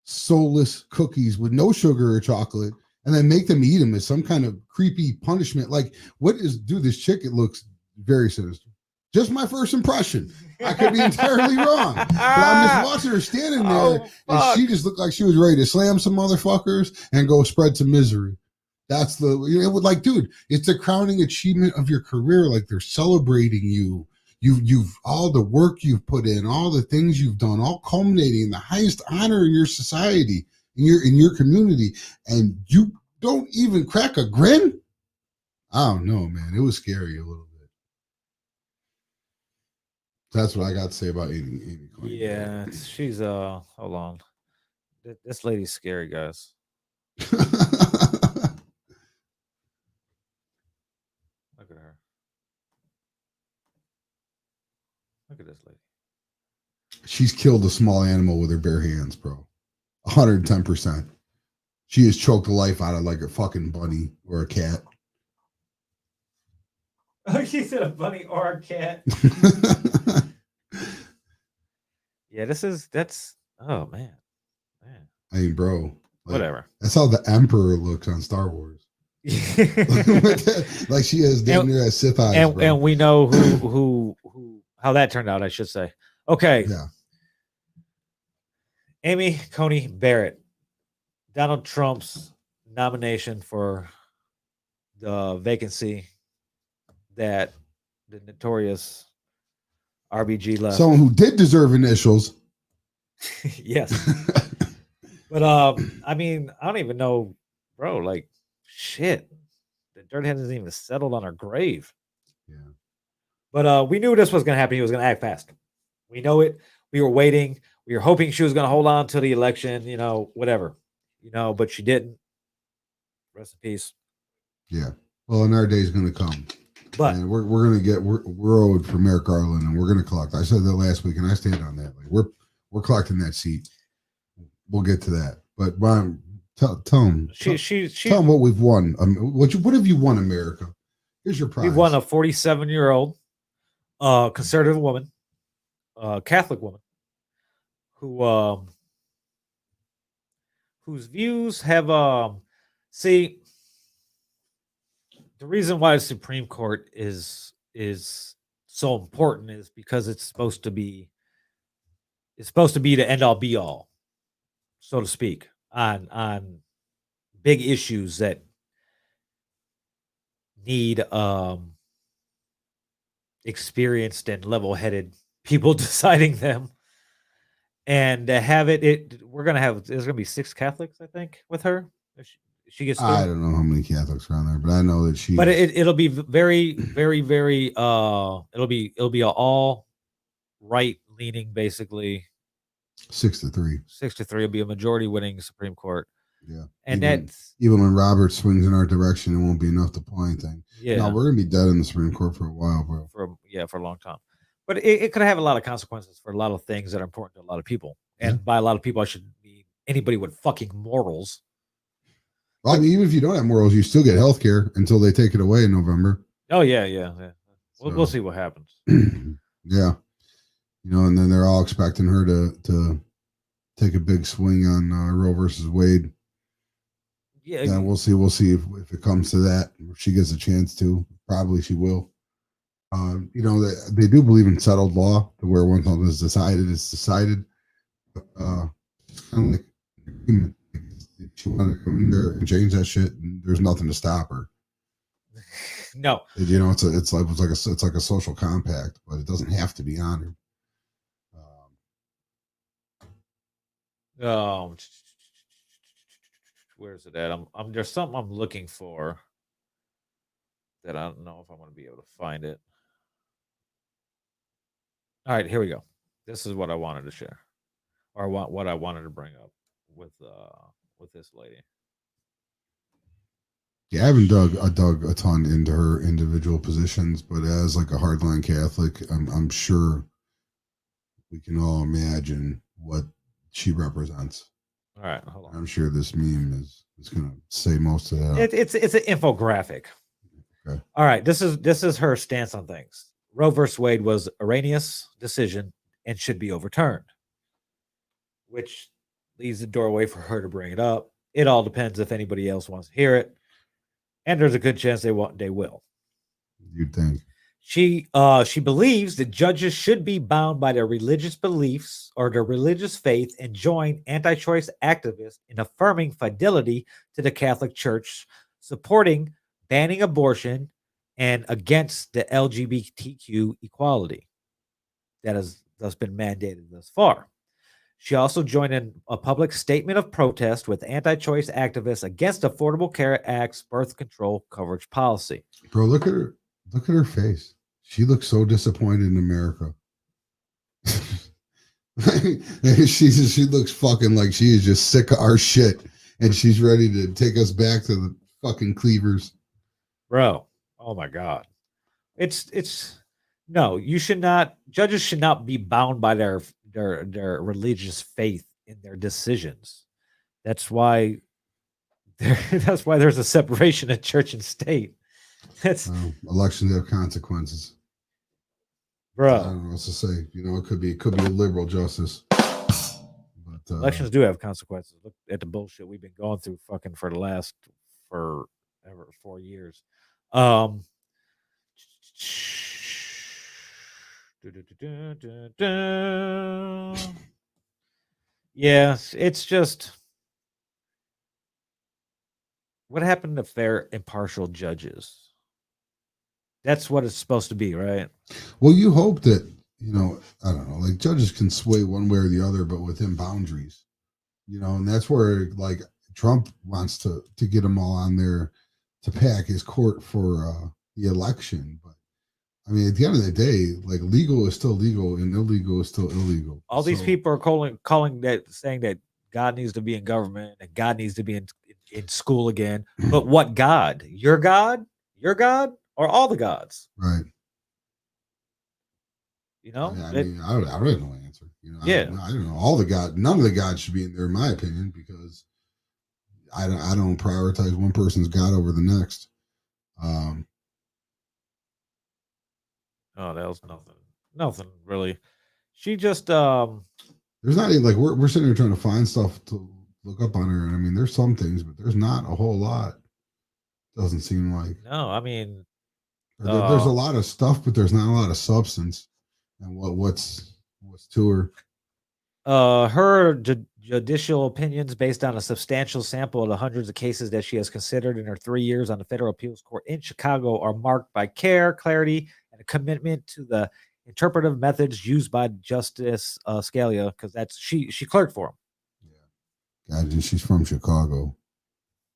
soulless cookies with no sugar or chocolate, and then make them eat them as some kind of creepy punishment. Like, what is, dude, this chick, it looks very sinister. Just my first impression. I could be entirely wrong. But I'm just watching her standing there, and she just looked like she was ready to slam some motherfuckers and go spread some misery. That's the, it would, like, dude, it's the crowning achievement of your career. Like, they're celebrating you. You've all the work you've put in, all the things you've done, all culminating in the highest honor in your society, in your community, and you don't even crack a grin. I don't know, man. It was scary a little bit. That's what I got to say about Amy Coney. Yeah, she's hold on. This lady's scary, guys. Look at her. Look at this lady. She's killed a small animal with her bare hands, bro. 110%. She has choked the life out of like a fucking bunny or a cat. Oh, she said a bunny or a cat. Yeah, that's oh man. I mean, bro. Like, whatever. That's how the Emperor looks on Star Wars. Like she has damn near as Sith eyes, bro. And we know who how that turned out, I should say. Okay. Yeah. Amy Coney Barrett, Donald Trump's nomination for the vacancy that the notorious RBG left. Someone who did deserve initials. Yes. But I mean, I don't even know, bro. Like, shit, the dirt hasn't even settled on her grave. Yeah. But we knew this was gonna happen. He was gonna act fast. We know it. We were waiting. We were hoping she was gonna hold on till the election. You know, whatever. You know, but she didn't. Rest in peace. Yeah. Well, and our day's gonna come. But and we're gonna get we're owed for Merrick Garland, and we're gonna collect. I said that last week, and I stand on that. Like we're collecting that seat. We'll get to that. But Ron, tell them. Tell them what we've won. What have you won, America? Here's your prize. We've won a 47-year-old conservative woman, Catholic woman, whose views have see. The reason why the Supreme Court is so important is because it's supposed to be the end all be all, so to speak, on big issues that need experienced and level-headed people deciding them. And to have there's gonna be 6 Catholics, I think, with her. She gets I don't know how many Catholics are on there, but I know that she. But it'll be very, very, very. It'll be all right leaning, basically. 6-3. 6-3 will be a majority winning Supreme Court. Yeah, and even when Robert swings in our direction, it won't be enough to pull anything. Yeah, no, we're gonna be dead in the Supreme Court for a while, bro. For a long time. But it could have a lot of consequences for a lot of things that are important to a lot of people. And by a lot of people, I should mean anybody with fucking morals. Well, I mean, even if you don't have morals, you still get health care until they take it away in November. Oh, yeah. We'll see what happens. Yeah. You know, and then they're all expecting her to take a big swing on Roe versus Wade. Yeah, we'll see. We'll see if it comes to that. If she gets a chance to. Probably she will. You know, they do believe in settled law, to where once something is decided, it's decided. Kind of like if she wanted to come in there and change that shit, and there's nothing to stop her. No, you know, it's like a social compact, but it doesn't have to be honored. Where's it at? I'm there's something I'm looking for that I don't know if I'm going to be able to find it. All right, here we go. This is what I wanted to share, or what I wanted to bring up with this lady. Yeah, I haven't dug a ton into her individual positions, but as like a hardline Catholic, I'm sure we can all imagine what she represents. All right, hold on. I'm sure this meme is going to say most of that. It's an infographic. Okay. All right, this is her stance on things. Roe versus Wade was erroneous decision and should be overturned, which leaves the doorway for her to bring it up. It all depends if anybody else wants to hear it, and there's a good chance they will. You'd think. She believes that judges should be bound by their religious beliefs or their religious faith and join anti-choice activists in affirming fidelity to the Catholic Church, supporting banning abortion, and against the LGBTQ equality that's been mandated thus far. She also joined in a public statement of protest with anti-choice activists against Affordable Care Act's birth control coverage policy. Bro, look at her. Look at her face. She looks so disappointed in America. She looks fucking like she is just sick of our shit, and she's ready to take us back to the fucking cleavers. Bro, oh my God. It's no, you should not, judges should not be bound by their religious faith in their decisions. That's why there's a separation of church and state. Elections have consequences. Bro. I don't know what to say. It could be a liberal justice. But elections do have consequences. Look at the bullshit we've been going through fucking for the last forever 4 years. Yes, it's just what happened to fair, impartial judges? That's what it's supposed to be, right? Well, you hope that, I don't know, like judges can sway one way or the other, but within boundaries, and that's where like Trump wants to get them all on there to pack his court for the election. But I mean, at the end of the day, like legal is still legal and illegal is still illegal. All these people are calling that, saying that God needs to be in government and God needs to be in school again. But what God? Your God? Your God? Or all the gods? Right. I mean, I don't know the answer. I don't know. All the gods, none of the gods should be in there, in my opinion, because I don't prioritize one person's God over the next. Oh, that was nothing really. She just there's not even like we're sitting here trying to find stuff to look up on her, and I mean there's some things, but there's not a whole lot. Doesn't seem like. No, I mean there's a lot of stuff, but there's not a lot of substance. And what's to her? Her judicial opinions based on a substantial sample of the hundreds of cases that she has considered in her 3 years on the federal appeals court in Chicago are marked by care, clarity, and a commitment to the interpretive methods used by Justice Scalia, because that's she clerked for him. Yeah, God, she's from Chicago.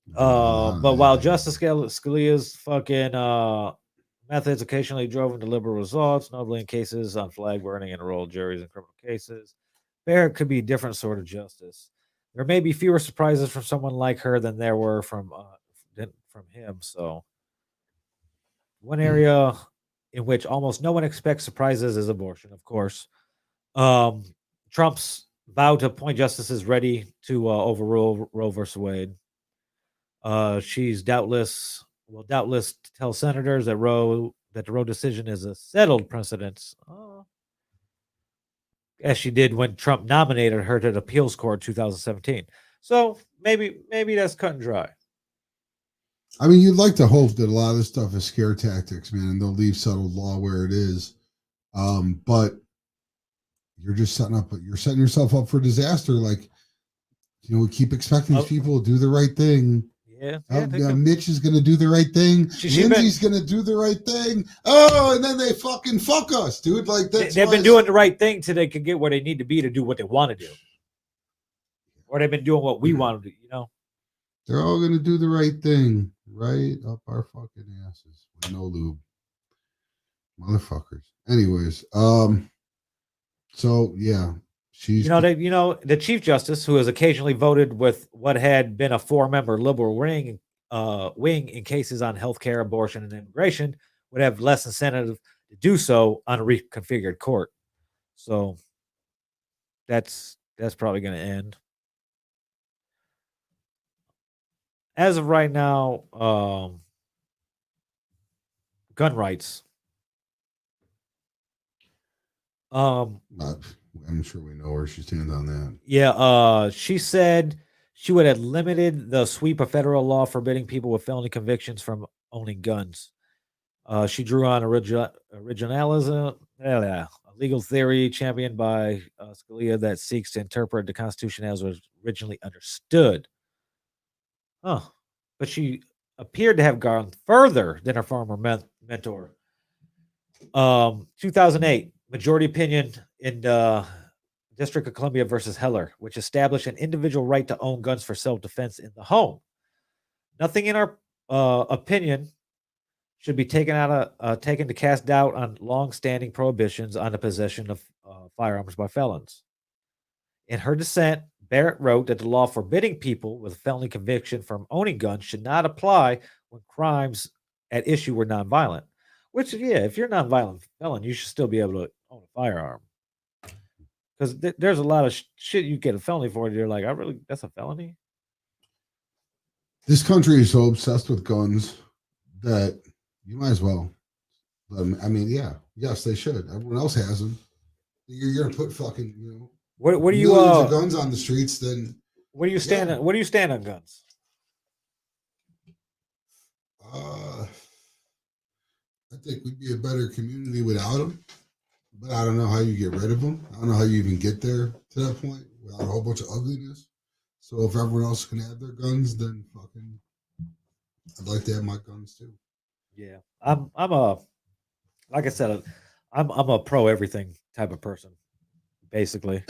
But while Justice Scalia's fucking methods occasionally drove into liberal results, notably in cases on flag burning and enrolled juries in criminal cases, Barrett could be a different sort of justice. There may be fewer surprises from someone like her than there were from him. So, one area in which almost no one expects surprises is abortion, of course. Trump's vow to appoint justices ready to overrule Roe versus Wade. She's doubtless tell senators that the Roe decision is a settled precedent, as she did when Trump nominated her to the appeals court in 2017. So maybe that's cut and dry. I mean, you'd like to hope that a lot of this stuff is scare tactics, man, and they'll leave settled law where it is. But you're just setting yourself up for disaster. Like, we keep expecting these people to do the right thing. Yeah. Mitch is going to do the right thing. Lindsay's going to do the right thing. Oh, and then they fucking fuck us, dude. Like that's they've been doing the right thing till they can get where they need to be to do what they want to do, or they've been doing what we want to do. They're all going to do the right thing, right up our fucking asses with no lube, motherfuckers. Anyways, so yeah. She's the Chief Justice, who has occasionally voted with what had been a 4-member liberal wing in cases on healthcare, abortion, and immigration, would have less incentive to do so on a reconfigured court. So that's probably going to end. As of right now, gun rights. I'm sure we know where she stands on that. Yeah, she said she would have limited the sweep of federal law forbidding people with felony convictions from owning guns. She drew on originalism, a legal theory championed by Scalia that seeks to interpret the Constitution as was originally understood. But she appeared to have gone further than her former mentor. 2008 majority opinion in the District of Columbia versus Heller, which established an individual right to own guns for self-defense in the home. Nothing in our opinion should be taken to cast doubt on long-standing prohibitions on the possession of firearms by felons. In her dissent, Barrett wrote that the law forbidding people with a felony conviction from owning guns should not apply when crimes at issue were nonviolent. Which, yeah, if you're a nonviolent felon, you should still be able to own a firearm. Because there's a lot of shit you get a felony for. You're like, that's a felony? This country is so obsessed with guns that you might as well. I mean, yeah, yes, they should. Everyone else has them. You're gonna put fucking, what do you millions of guns on the streets? Then where do you stand? Yeah. Where do you stand on guns? I think we'd be a better community without them, but I don't know how you get rid of them. I don't know how you even get there to that point without a whole bunch of ugliness. So if everyone else can have their guns, then fucking, I'd like to have my guns too. Yeah, I'm like I said, I'm a pro everything type of person, basically.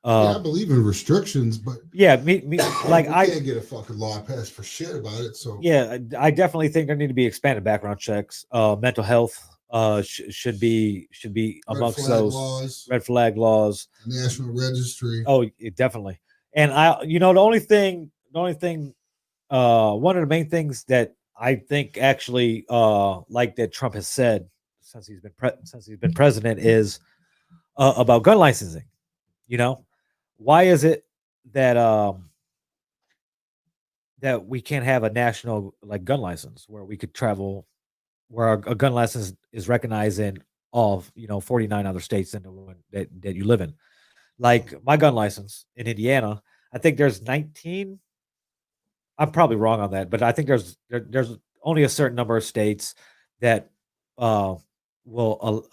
Yeah, I believe in restrictions, but yeah, me like I can't get a fucking law passed for shit about it. So yeah, I definitely think there need to be expanded background checks. Mental health should be amongst those laws, red flag laws, national registry. Oh, definitely. And the only thing, one of the main things that I think actually, like that Trump has said since he's been president is about gun licensing. Why is it that that we can't have a national gun license where we could travel, where a gun license is recognized in all 49 other states than the one that you live in? Like my gun license in Indiana, I think there's 19. I'm probably wrong on that, but I think there's only a certain number of states that will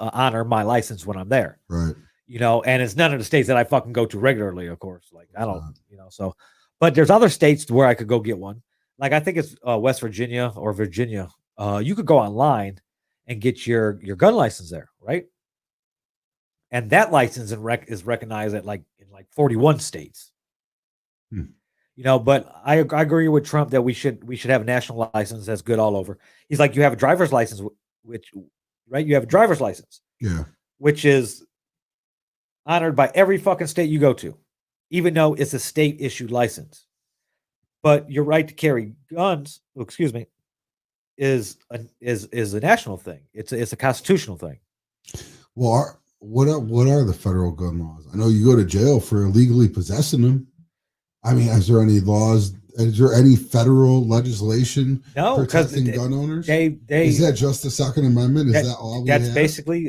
honor my license when I'm there. Right. And it's none of the states that I fucking go to regularly, of course. Like I don't, so, but there's other states where I could go get one. Like I think it's West Virginia or Virginia. You could go online and get your gun license there, right? And that license is recognized at in 41 states. But I agree with Trump that we should have a national license that's good all over. He's like, you have a driver's license, right? You have a driver's license, yeah, which is honored by every fucking state you go to, even though it's a state issued license. But your right to carry guns, is a national thing. It's a constitutional thing. Well, what are the federal gun laws? I know you go to jail for illegally possessing them. I mean, is there any laws? Is there any federal legislation protecting gun owners? Is that just the Second Amendment? Is that all we have?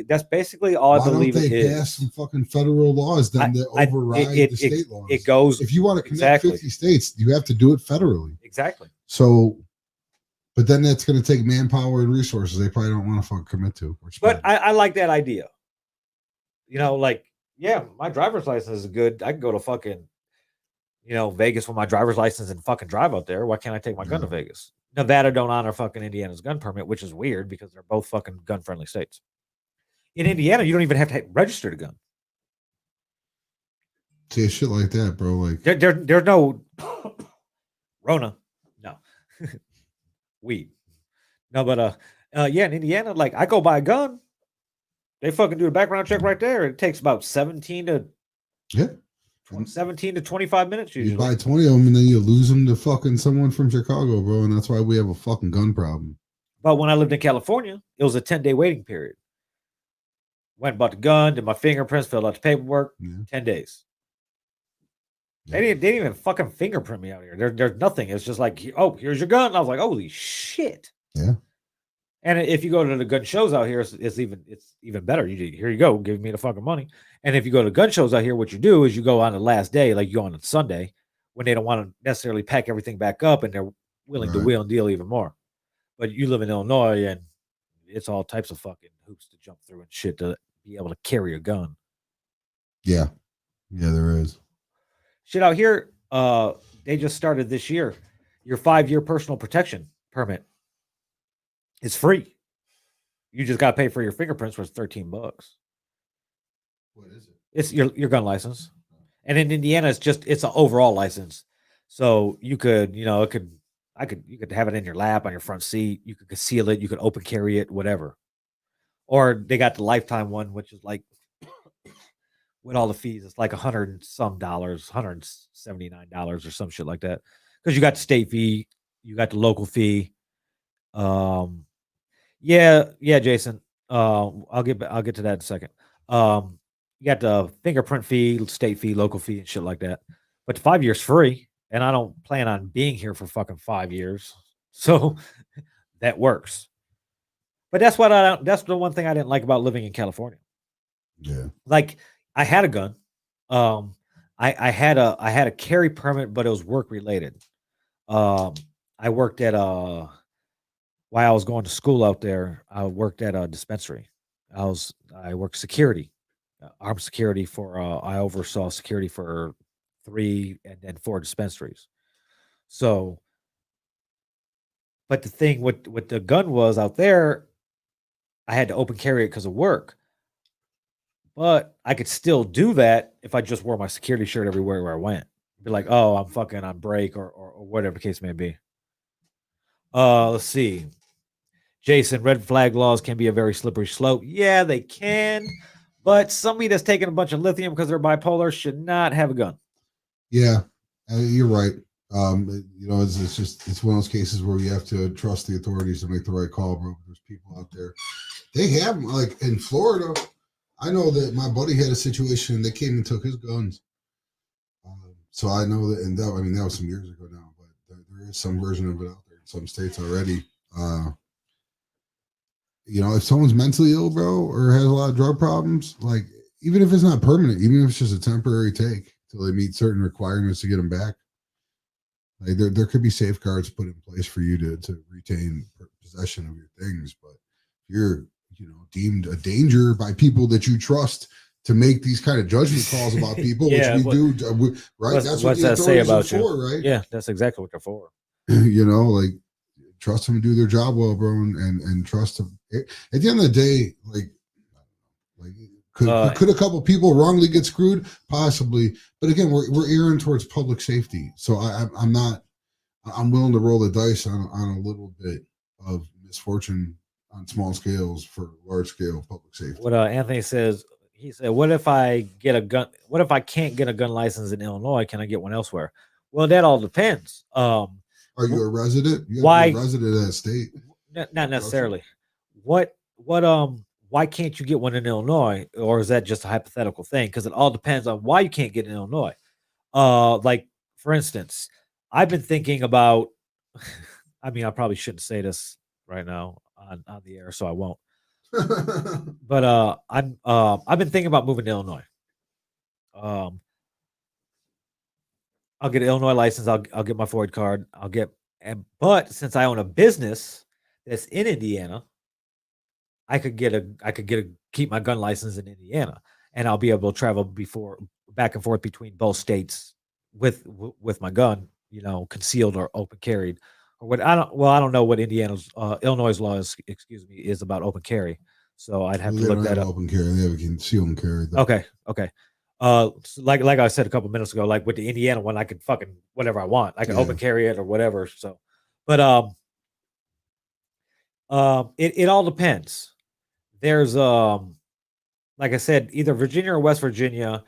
That's basically all I believe it is. Why don't they pass some fucking federal laws then that override the state laws? It goes. If you want to connect 50 states, you have to do it federally. Exactly. So, but then that's going to take manpower and resources they probably don't want to fucking commit to. But I like that idea. Yeah, my driver's license is good. I can go to fucking Vegas with my driver's license and fucking drive out there. Why can't I take my gun to Vegas? Nevada don't honor fucking Indiana's gun permit, which is weird because they're both fucking gun-friendly states. In Indiana, you don't even have to register a gun. See, shit like that, bro. Like there's no Rona, no weed, no. But yeah, in Indiana, I go buy a gun, they fucking do a background check right there. It takes about 17 to 25 minutes usually. You buy 20 of them and then you lose them to fucking someone from Chicago, bro. And that's why we have a fucking gun problem. But when I lived in California, it was a 10-day waiting period. Went and bought the gun, did my fingerprints, filled out the paperwork, 10 days. Yeah. They didn't even fucking fingerprint me out here. There's nothing. It's just like, oh, here's your gun. I was like, holy shit. Yeah. And if you go to the gun shows out here, it's even better. Here you go, give me the fucking money. And if you go to gun shows out here, what you do is you go on the last day, like you go on Sunday, when they don't want to necessarily pack everything back up and they're willing to wheel and deal even more. But you live in Illinois and it's all types of fucking hoops to jump through and shit to be able to carry a gun. Yeah. Yeah, there is. Shit out here, they just started this year. Your 5-year personal protection permit is free. You just got to pay for your fingerprints, which is $13. What is it? It's your gun license. And in Indiana, it's an overall license. So you could, you could have it in your lap on your front seat. You could conceal it. You could open carry it, whatever. Or they got the lifetime one, which is like with all the fees, it's like $100 and some, $179 or some shit like that. Because you got the state fee, you got the local fee. Yeah, Jason. I'll get to that in a second. You got the fingerprint fee, state fee, local fee, and shit like that. But the 5 years free, and I don't plan on being here for fucking 5 years, so that works. But that's the one thing I didn't like about living in California. Yeah, like I had a gun. I had a carry permit, but it was work related. I worked at while I was going to school out there, I worked at a dispensary. I worked security. Armed security for I oversaw security for 3 and then 4 dispensaries. So, but the thing with the gun was out there, I had to open carry it because of work. But I could still do that if I just wore my security shirt everywhere where I went. Be like, oh, I'm fucking on break or whatever the case may be. Let's see. Jason, red flag laws can be a very slippery slope. Yeah, they can. But somebody that's taking a bunch of lithium because they're bipolar should not have a gun. Yeah, you're right. It's one of those cases where you have to trust the authorities to make the right call, bro. There's people out there. They have, like in Florida, I know that my buddy had a situation. They came and took his guns. So I know that, and that was some years ago now, but there is some version of it out there in some states already. If someone's mentally ill, bro, or has a lot of drug problems, like even if it's not permanent, even if it's just a temporary take till they meet certain requirements to get them back, like there could be safeguards put in place for you to retain possession of your things. But if you're deemed a danger by people that you trust to make these kind of judgment calls about people, which we do, right? That's what the authorities are for, right? Yeah, that's exactly what they're for. Like trust them to do their job well, bro, and trust them. At the end of the day, could a couple people wrongly get screwed? Possibly, but again, we're erring towards public safety. So I'm willing to roll the dice on a little bit of misfortune on small scales for large scale public safety. What Anthony says, he said, what if I get a gun? What if I can't get a gun license in Illinois? Can I get one elsewhere? Well, that all depends. Are you a resident? Why a resident of that state? Not necessarily. What why can't you get one in Illinois? Or is that just a hypothetical thing? Because it all depends on why you can't get in Illinois. Like for instance, I've been thinking about I probably shouldn't say this right now on the air, so I won't. But I've been thinking about moving to Illinois. I'll get an Illinois license. I'll get my Ford card. But since I own a business that's in Indiana, I could keep my gun license in Indiana, and I'll be able to travel back and forth between both states with my gun, concealed or open carried, or what I don't know what Illinois law is about open carry, so I'd have to look that up. Open carry, they have a concealed carry. Okay. Like I said a couple minutes ago, like with the Indiana one, I could fucking whatever I want. I can open carry it or whatever. So, but it all depends. There's like I said, either Virginia or West Virginia.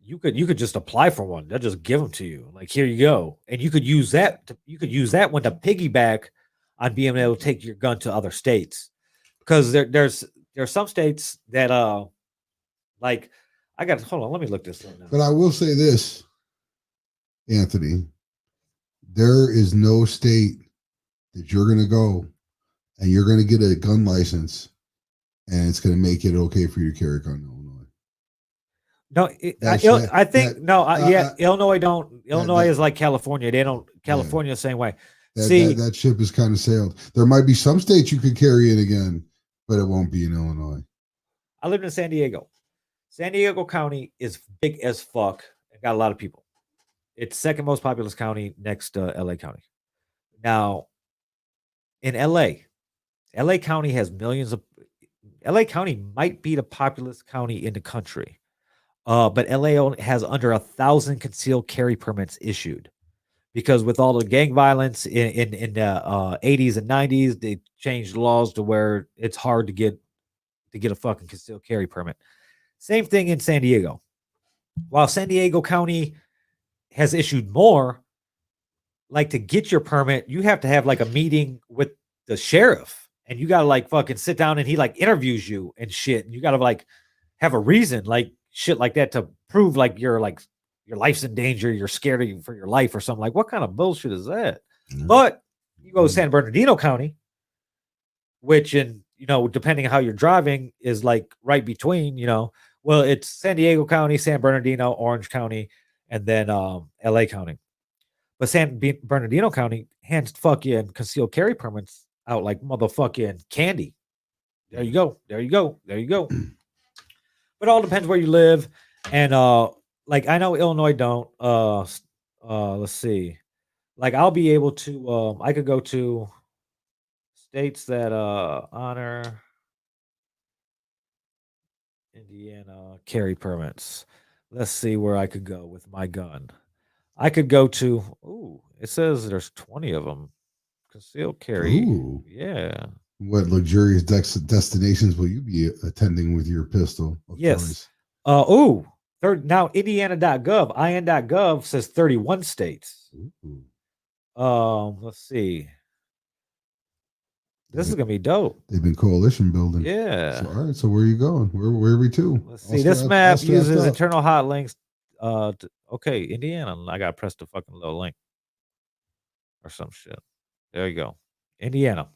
You could just apply for one. They'll just give them to you. Like here you go, and you could use that. You could use that one to piggyback on being able to take your gun to other states, because there's some states that like. Hold on, let me look this up now. But I will say this, Anthony, there is no state that you're going to go and you're going to get a gun license and it's going to make it okay for you to carry a gun in Illinois. No, I think Illinois don't. Illinois is like California. They don't. California the same way. That ship has kind of sailed. There might be some states you could carry it again, but it won't be in Illinois. I lived in San Diego. San Diego County is big as fuck and got a lot of people. It's second most populous county next to LA County. Now, in LA County has millions of. LA County might be the populous county in the country, but LA only has under 1,000 concealed carry permits issued. Because with all the gang violence in the 80s and 90s, they changed laws to where it's hard to get a fucking concealed carry permit. Same thing in San Diego. While San Diego County has issued more, like to get your permit, you have to have like a meeting with the sheriff, and you gotta like fucking sit down and he like interviews you and shit. And you gotta like have a reason, like shit like that, to prove like your life's in danger, you're scared for your life or something. Like, what kind of bullshit is that? Mm-hmm. But you go to San Bernardino County, which, depending on how you're driving, is like right between, well, it's San Diego County, San Bernardino, Orange County, and then LA County. But San Bernardino County hands fucking concealed carry permits out like motherfucking candy. There you go. There you go. There you go. But it all depends where you live. And like I know Illinois don't. Let's see. Like I'll be able to I could go to states that honor Indiana carry permits. Let's see where I could go with my gun. I could go to it says there's 20 of them. Concealed carry. Ooh. Yeah. What luxurious destinations will you be attending with your pistol? Yes. Now Indiana.gov, IN.gov says 31 states. Ooh. Let's see. This is gonna be dope. They've been coalition building. Yeah. So, all right. So where are you going? Where are we to? Let's see. This map uses internal hot links. Okay, Indiana. I gotta press the fucking little link or some shit. There you go. Indiana.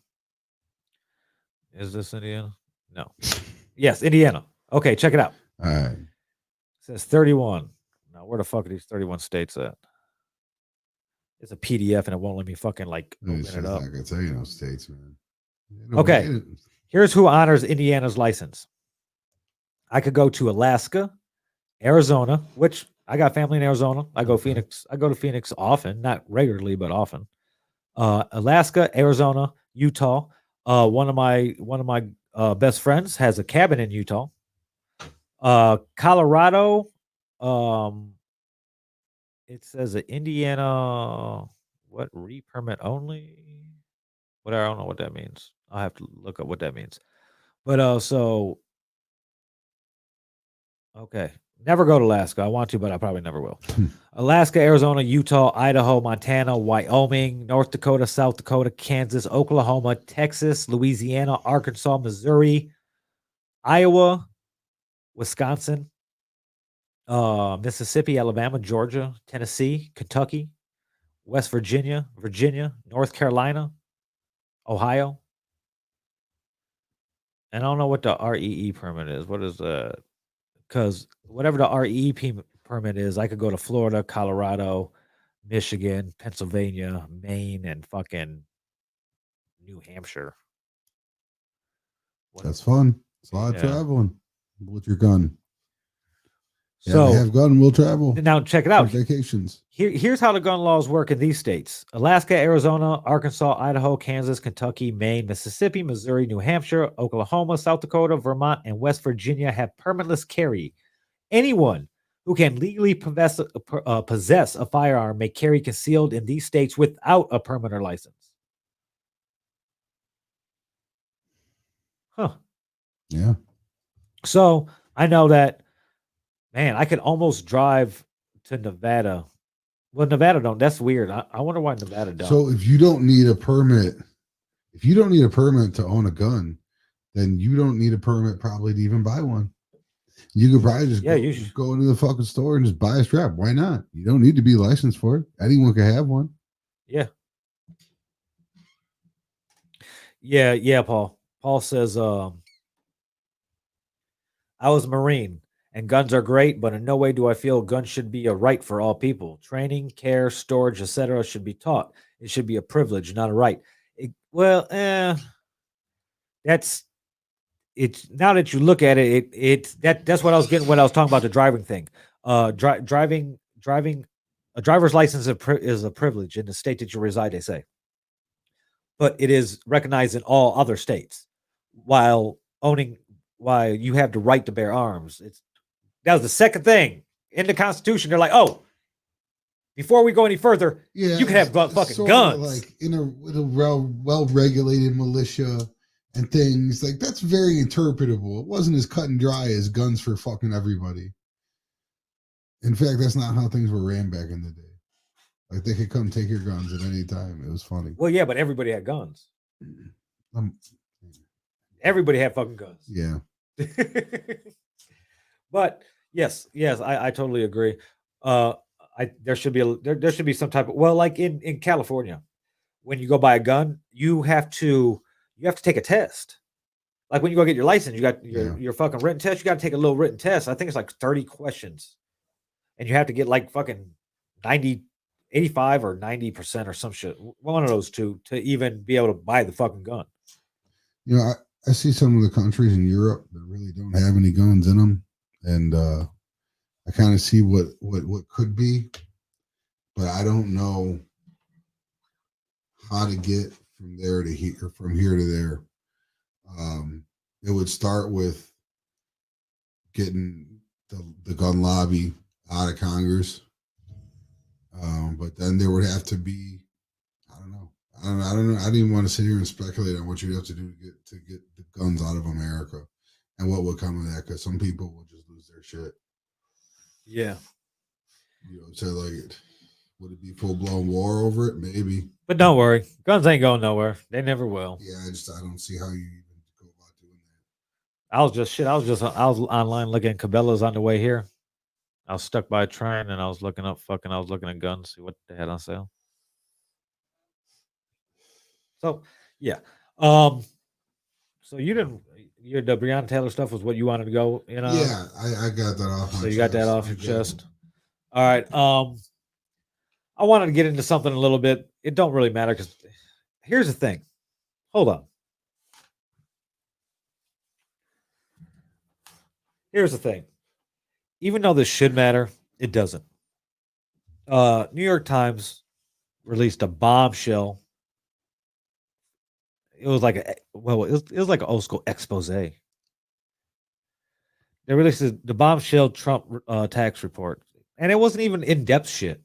Is this Indiana? No. Yes, Indiana. Okay, check it out. All right. It says 31. Now, where the fuck are these 31 states at? It's a PDF and it won't let me fucking like open it up. I can tell you no states, man. Okay. Here's who honors Indiana's license. I could go to Alaska, Arizona, which I got family in Arizona. I go Phoenix. I go to Phoenix often, not regularly, but often. Alaska, Arizona, Utah. One of my best friends has a cabin in Utah. Colorado. It says Indiana. What re-permit only? What I don't know what that means. I'll have to look up what that means. But okay. Never go to Alaska. I want to, but I probably never will. Alaska, Arizona, Utah, Idaho, Montana, Wyoming, North Dakota, South Dakota, Kansas, Oklahoma, Texas, Louisiana, Arkansas, Missouri, Iowa, Wisconsin, Mississippi, Alabama, Georgia, Tennessee, Kentucky, West Virginia, North Carolina, Ohio. And I don't know what the REE permit is. What is that? Because whatever the REE permit is, I could go to Florida, Colorado, Michigan, Pennsylvania, Maine, and fucking New Hampshire. That's fun. It's a lot of traveling with your gun. So have gun, we'll travel. Now check it out. Vacations. Here's how the gun laws work in these states: Alaska, Arizona, Arkansas, Idaho, Kansas, Kentucky, Maine, Mississippi, Missouri, New Hampshire, Oklahoma, South Dakota, Vermont, and West Virginia have permitless carry. Anyone who can legally possess a firearm may carry concealed in these states without a permit or license. Huh. Yeah. So I know that, man, I could almost drive to Nevada. Well, Nevada don't. That's weird. I wonder why Nevada don't. So if you don't need a permit, to own a gun, then you don't need a permit probably to even buy one. You could probably just go into the fucking store and just buy a strap. Why not? You don't need to be licensed for it. Anyone can have one. Yeah. Yeah, Paul. Paul says, I was a Marine. and guns are great, but in no way do I feel guns should be a right for all people. Training, care, storage, etc. should be taught. It should be a privilege, not a right. That's it's now that you look at it, that's what I was getting when I was talking about the driving thing. Driving a driver's license is a privilege in the state that you reside, they say, but it is recognized in all other states. While you have the right to bear arms, that was the second thing in the Constitution. They're like, oh, before we go any further, you can have fucking guns. Like with a well-regulated militia and things like that's very interpretable. It wasn't as cut and dry as guns for fucking everybody. In fact, that's not how things were ran back in the day. Like they could come take your guns at any time. It was funny. Well, yeah, but everybody had guns. Everybody had fucking guns. Yeah. But yes, I totally agree. There should be some type of, well, like in California, when you go buy a gun, you have to take a test. Like when you go get your license, you got your fucking written test. You got to take a little written test. I think it's like 30 questions, and you have to get like fucking 85 or 90% or some shit. One of those two to even be able to buy the fucking gun. You know, I see some of the countries in Europe that really don't have any guns in them, and I kind of see what could be, but I don't know how to get from there to here, or from here to there. It would start with getting the gun lobby out of Congress, but then there would have to be, I don't know. I didn't even want to sit here and speculate on what you'd have to do to get the guns out of America and what would come of that, because some people will just lose their shit. Yeah. You know, so like, would it be full blown war over it? Maybe. But don't worry, guns ain't going nowhere. They never will. Yeah, I don't see how you even go about doing that. I was online looking at Cabela's on the way here. I was stuck by a train and I was looking at guns, see what they had on sale. So yeah. So the Breonna Taylor stuff was what you wanted to go in on? Yeah, I got that off. So you got that off your chest. All right. I wanted to get into something a little bit. It don't really matter because here's the thing. Hold on. Here's the thing. Even though this should matter, it doesn't. New York Times released a bombshell. It was like it was like an old school expose. They released the bombshell Trump tax report, and it wasn't even in-depth shit.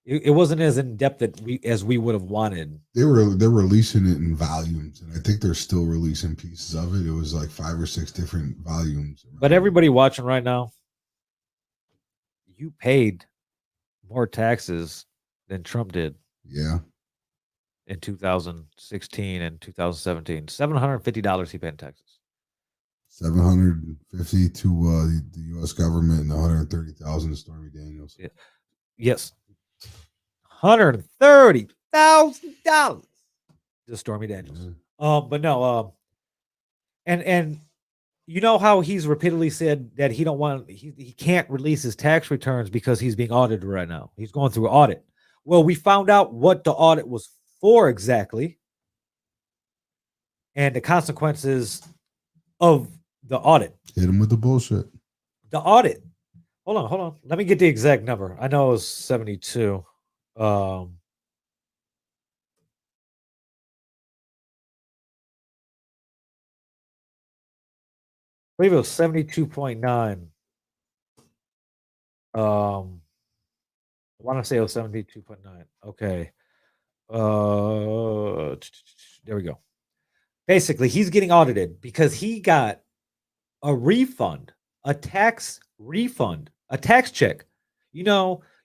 It wasn't as in-depth as we would have wanted. They're releasing it in volumes, and I think they're still releasing pieces of it. It was like 5 or 6 different volumes. But everybody watching right now, you paid more taxes than Trump did. Yeah. In 2016 and 2017, $750 he paid in taxes. $750 to the U.S. government and $130,000 to Stormy Daniels. Yeah. Yes. $130,000 to Stormy Daniels. Mm-hmm. But no, and you know how he's repeatedly said that he can't release his tax returns because he's being audited right now. He's going through an audit. Well, we found out what the audit was for exactly, and the consequences of the audit. Hit him with the bullshit. The audit. Hold on. Let me get the exact number. I know it was 72. I believe it was 72.9. I want to say it was 72.9. Okay. There we go. Basically, he's getting audited because he got a refund, a tax refund, a tax check.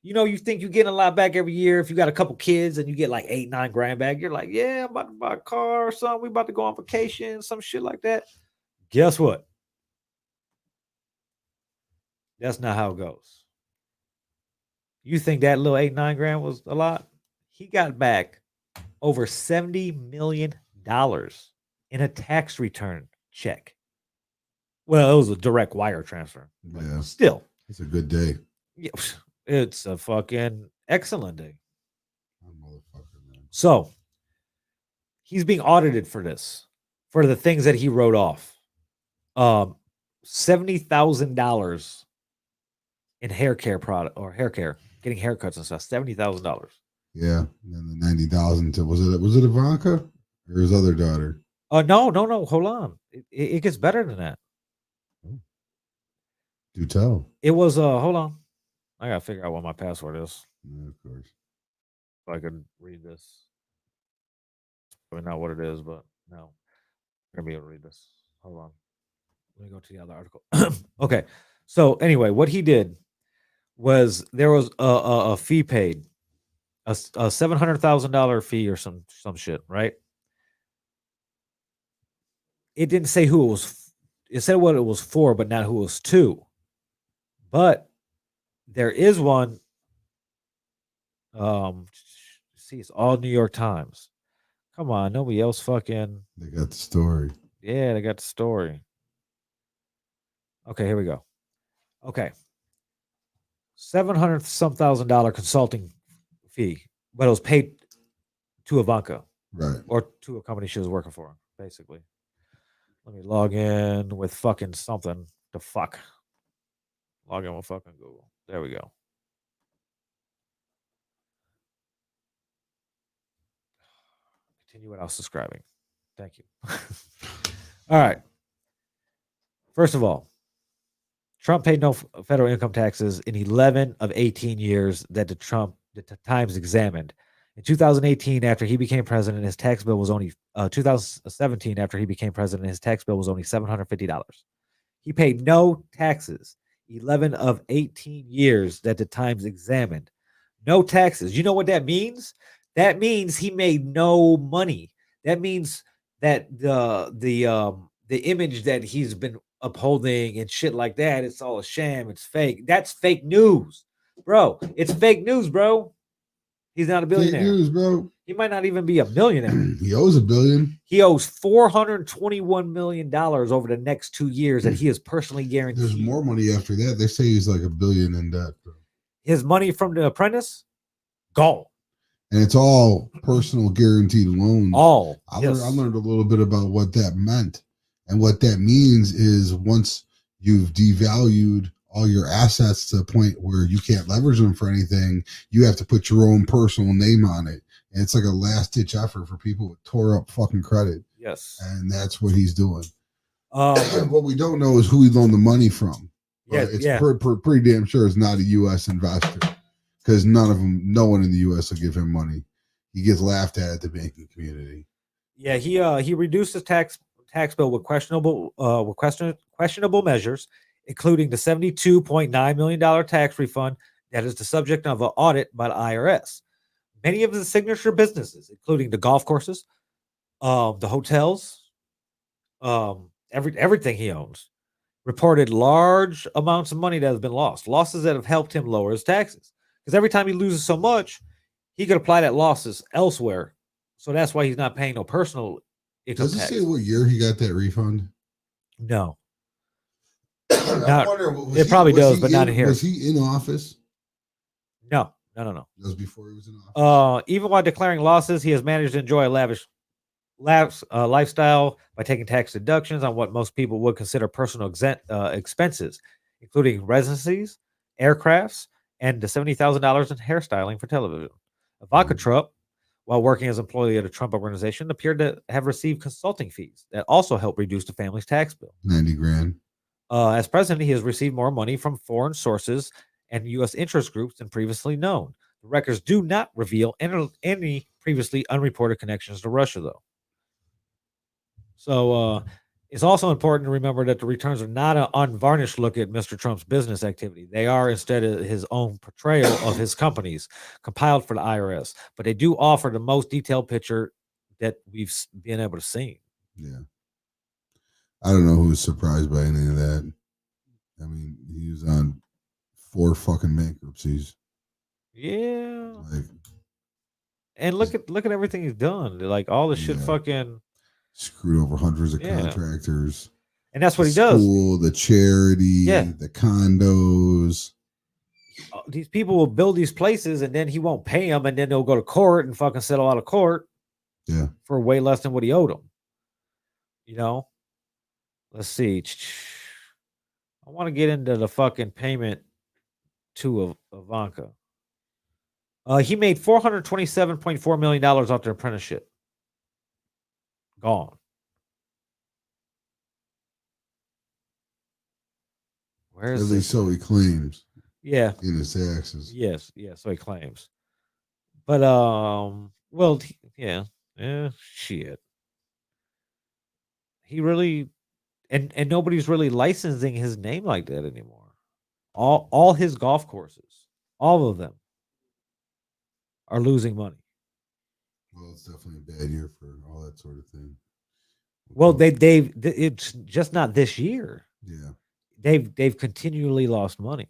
You think you're getting a lot back every year if you got a couple kids and you get like $8-9 grand back. You're like, yeah, I'm about to buy a car or something. We about to go on vacation, some shit like that. Guess what? That's not how it goes. You think that little 8-9 grand was a lot? He got back over $70 million in a tax return check. Well, it was a direct wire transfer. Yeah. Still. It's a good day. Yeah, it's a fucking excellent day. So he's being audited for this, for the things that he wrote off. $70,000 in hair care product or hair care, getting haircuts and stuff. $70,000. Yeah, and then the 90,000 to was it Ivanka or his other daughter? No. Hold on, it gets better than that. Do tell. It was hold on, I gotta figure out what my password is. Yeah, of course. If I could read this. Probably not what it is, but no, I'm gonna be able to read this. Hold on, let me go to the other article. Okay, so anyway, what he did was there was a fee paid, a $700,000 fee or some shit, right? It didn't say who it was. It said what it was for, but not who it was to. But there is one. See, it's all New York Times. Come on, nobody else fucking. They got the story. Yeah, they got the story. Okay, here we go. Okay, $700,000 consulting fee, but it was paid to Ivanka, right, or to a company she was working for, basically. Let me log in with fucking something. The fuck. Log in with fucking Google. There we go. Continue without subscribing. Thank you. All right. First of all, Trump paid no federal income taxes in 11 of 18 years that the Times examined. In 2018, after he became president, his tax bill was only 2017. After he became president, his tax bill was only $750. He paid no taxes 11 of 18 years that the Times examined. No taxes. You know what that means? That means he made no money. That means that the image that he's been upholding and shit like that, it's all a sham. It's fake. That's fake news, bro. It's fake news, bro. He's not a billionaire. Fake news, bro. He might not even be a millionaire. He owes $1 billion. He owes $421 million over the next 2 years that he is personally guaranteed. There's more money after that. They say he's like $1 billion in debt, bro. His money from The Apprentice, gone. And it's all personal guaranteed loans. All. I learned a little bit about what that meant. And what that means is once you've devalued all your assets to the point where you can't leverage them for anything, you have to put your own personal name on it. And it's like a last ditch effort for people with tore up fucking credit. Yes. And that's what he's doing. What we don't know is who he loaned the money from. Yeah, it's pretty damn sure it's not a U.S. investor, because no one in the U.S. will give him money. He gets laughed at the banking community. Yeah, he reduced his tax bill with questionable measures, including the $72.9 million tax refund that is the subject of an audit by the IRS. Many of his signature businesses, including the golf courses, the hotels, everything he owns, reported large amounts of money that has been lost. Losses that have helped him lower his taxes. Because every time he loses so much, he could apply that losses elsewhere. So that's why he's not paying no personal income tax. Does it say what year he got that refund? No. I wonder, it probably does, but not in here. Was he in office? No. That was before he was in office. Even while declaring losses, he has managed to enjoy a lavish lifestyle by taking tax deductions on what most people would consider personal expenses, including residencies, aircrafts, and the $70,000 in hairstyling for television. Ivanka Trump, while working as an employee at a Trump organization, appeared to have received consulting fees that also helped reduce the family's tax bill. 90 grand. As president, he has received more money from foreign sources and U.S. interest groups than previously known. The records do not reveal any previously unreported connections to Russia, though. So it's also important to remember that the returns are not an unvarnished look at Mr. Trump's business activity. They are instead his own portrayal of his companies compiled for the IRS, but they do offer the most detailed picture that we've been able to see. Yeah. I don't know who's surprised by any of that. I mean, he was on 4 fucking bankruptcies. Yeah. And look at everything he's done. Like all this shit fucking screwed over hundreds of contractors. And that's what the he does. School, the charity, the condos. These people will build these places and then he won't pay them, and then they'll go to court and fucking settle out of court. Yeah. For way less than what he owed them. You know? Let's see. I want to get into the fucking payment to Ivanka. He made $427.4 million off their apprenticeship. Gone. Where is At least so he claims. Yeah. In his taxes. Yes. So he claims. But well, yeah. Shit. He really and nobody's really licensing his name like that anymore. All his golf courses, all of them are losing money. Well, it's definitely a bad year for all that sort of thing. Well, it's just not this year. Yeah. They've continually lost money.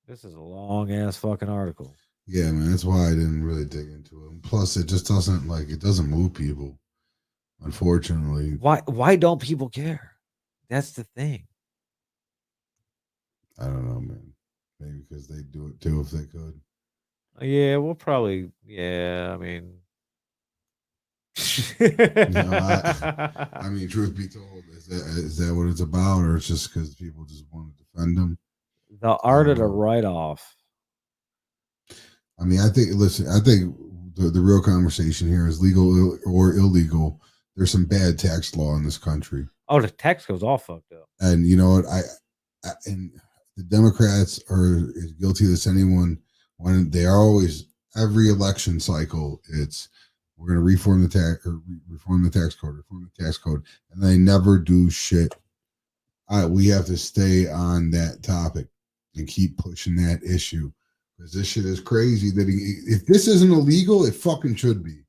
This is a long ass fucking article. Yeah, man, that's why I didn't really dig into it. Plus, it just doesn't move people. Unfortunately. Why don't people care? That's the thing. I don't know, man. Maybe because they do it too if they could. Yeah, we'll probably. Yeah, I mean. I mean, truth be told, is that what it's about, or it's just because people just want to defend them? The art of the write-off. I mean, I think the real conversation here is legal or illegal. There's some bad tax law in this country. Oh, the tax goes all fucked up. And you know what? And the Democrats are as guilty as anyone. When they are always, every election cycle, it's we're going to reform the tax code, and they never do shit. We have to stay on that topic and keep pushing that issue because this shit is crazy. That if this isn't illegal, it fucking should be.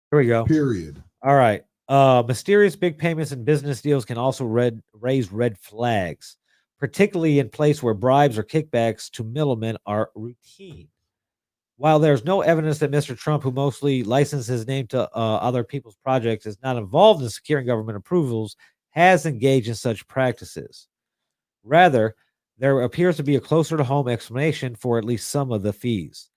Here we go. Period. All right. Mysterious big payments and business deals can also raise red flags, particularly in place where bribes or kickbacks to middlemen are routine. While there's no evidence that Mr. Trump, who mostly licensed his name to other people's projects, is not involved in securing government approvals, has engaged in such practices. Rather, there appears to be a closer to home explanation for at least some of the fees.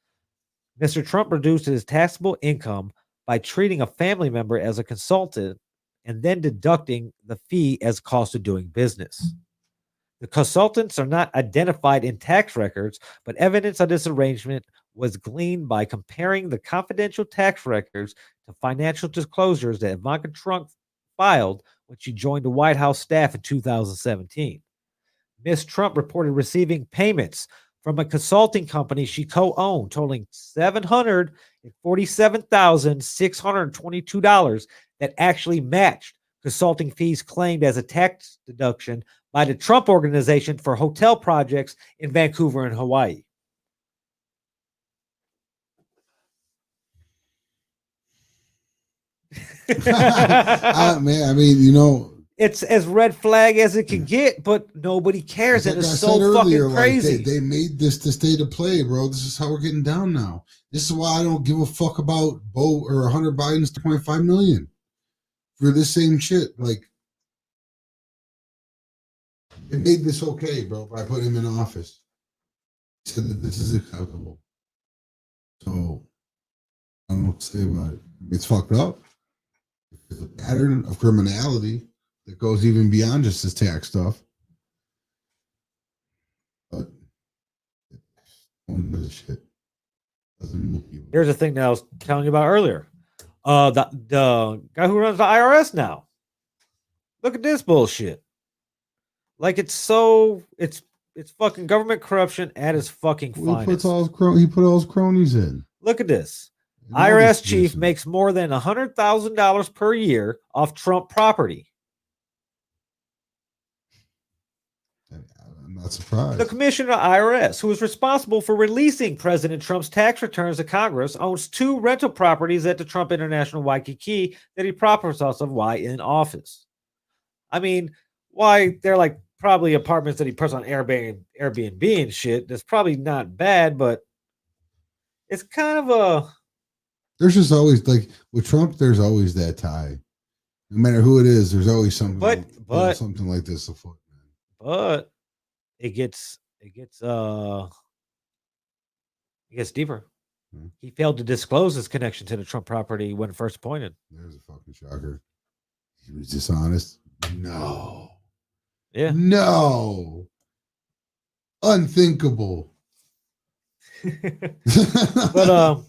Mr. Trump reduced his taxable income by treating a family member as a consultant and then deducting the fee as cost of doing business. The consultants are not identified in tax records, but evidence of this arrangement was gleaned by comparing the confidential tax records to financial disclosures that Ivanka Trump filed when she joined the White House staff in 2017. Ms. Trump reported receiving payments from a consulting company she co-owned, totaling $747,622 that actually matched consulting fees claimed as a tax deduction by the Trump Organization for hotel projects in Vancouver and Hawaii. Man, I mean, you know, it's as red flag as it can get, but nobody cares. Like and it's so fucking crazy. Like they made this the state of play, bro. This is how we're getting down now. This is why I don't give a fuck about Bo or Hunter Biden's $25 million for this same shit. Like, they made this okay, bro, by putting him in office. They said that this is acceptable. So, I don't know what to say about it. It's fucked up. It's a pattern of criminality that goes even beyond just this tax stuff. But shit doesn't move you. Here's the thing that I was telling you about earlier. The guy who runs the IRS now. Look at this bullshit. Like it's fucking government corruption at its fucking finest. He put all his cronies in. Look at this. IRS chief makes more than $100,000 per year off Trump property. I'm not surprised. The commissioner of IRS, who is responsible for releasing President Trump's tax returns to Congress, owns 2 rental properties at the Trump International Waikiki that he profits off of while in office. I mean, why they're like probably apartments that he puts on Airbnb and shit. That's probably not bad, but it's kind of a. There's just always, like, with Trump, there's always that tie. No matter who it is, there's always something. But something like this afoot. But it gets deeper. He failed to disclose his connection to the Trump property when first appointed. There's a fucking shocker. He was dishonest. No. Yeah. No. Unthinkable. But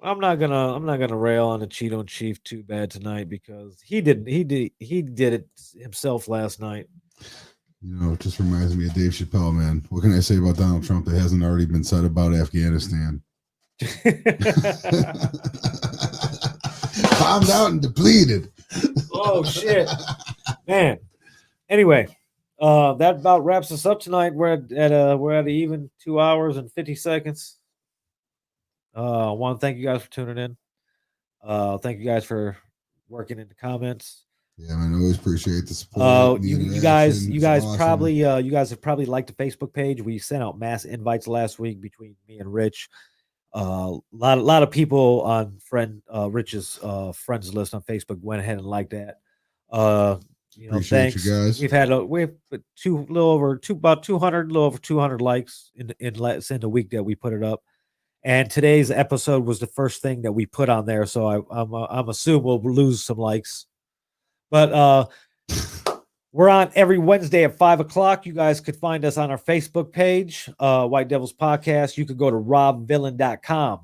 I'm not gonna rail on the Cheeto Chief too bad tonight because he did it himself last night. You know, it just reminds me of Dave Chappelle, man. What can I say about Donald Trump that hasn't already been said about Afghanistan? Bombed out and depleted. Oh shit, man. Anyway, that about wraps us up tonight. We're at even 2 hours and 50 seconds. I want to thank you guys for tuning in. Thank you guys for working in the comments. Yeah, man, I always appreciate the support. You guys awesome. Probably you guys have probably liked the Facebook page. We sent out mass invites last week between me and Rich. A lot of people on Rich's friends list on Facebook went ahead and liked that. Appreciate thanks. You guys. We've had about 200 likes in the week that we put it up. And today's episode was the first thing that we put on there, so I'm assuming we'll lose some likes. But we're on every Wednesday at 5:00. You guys could find us on our Facebook page, White Devils Podcast. You could go to robvillain.com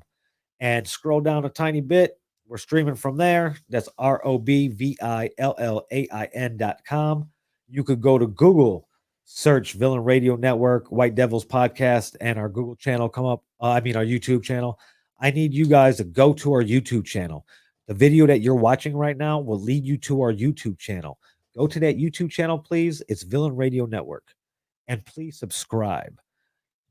and scroll down a tiny bit. We're streaming from there. That's ROBVILLAIN.com. You could go to Google, search Villain Radio Network, White Devils Podcast, and our Google channel come up. Our YouTube channel. I need you guys to go to our YouTube channel. The video that you're watching right now will lead you to our YouTube channel. Go to that YouTube channel, please. It's Villain Radio Network, and please subscribe.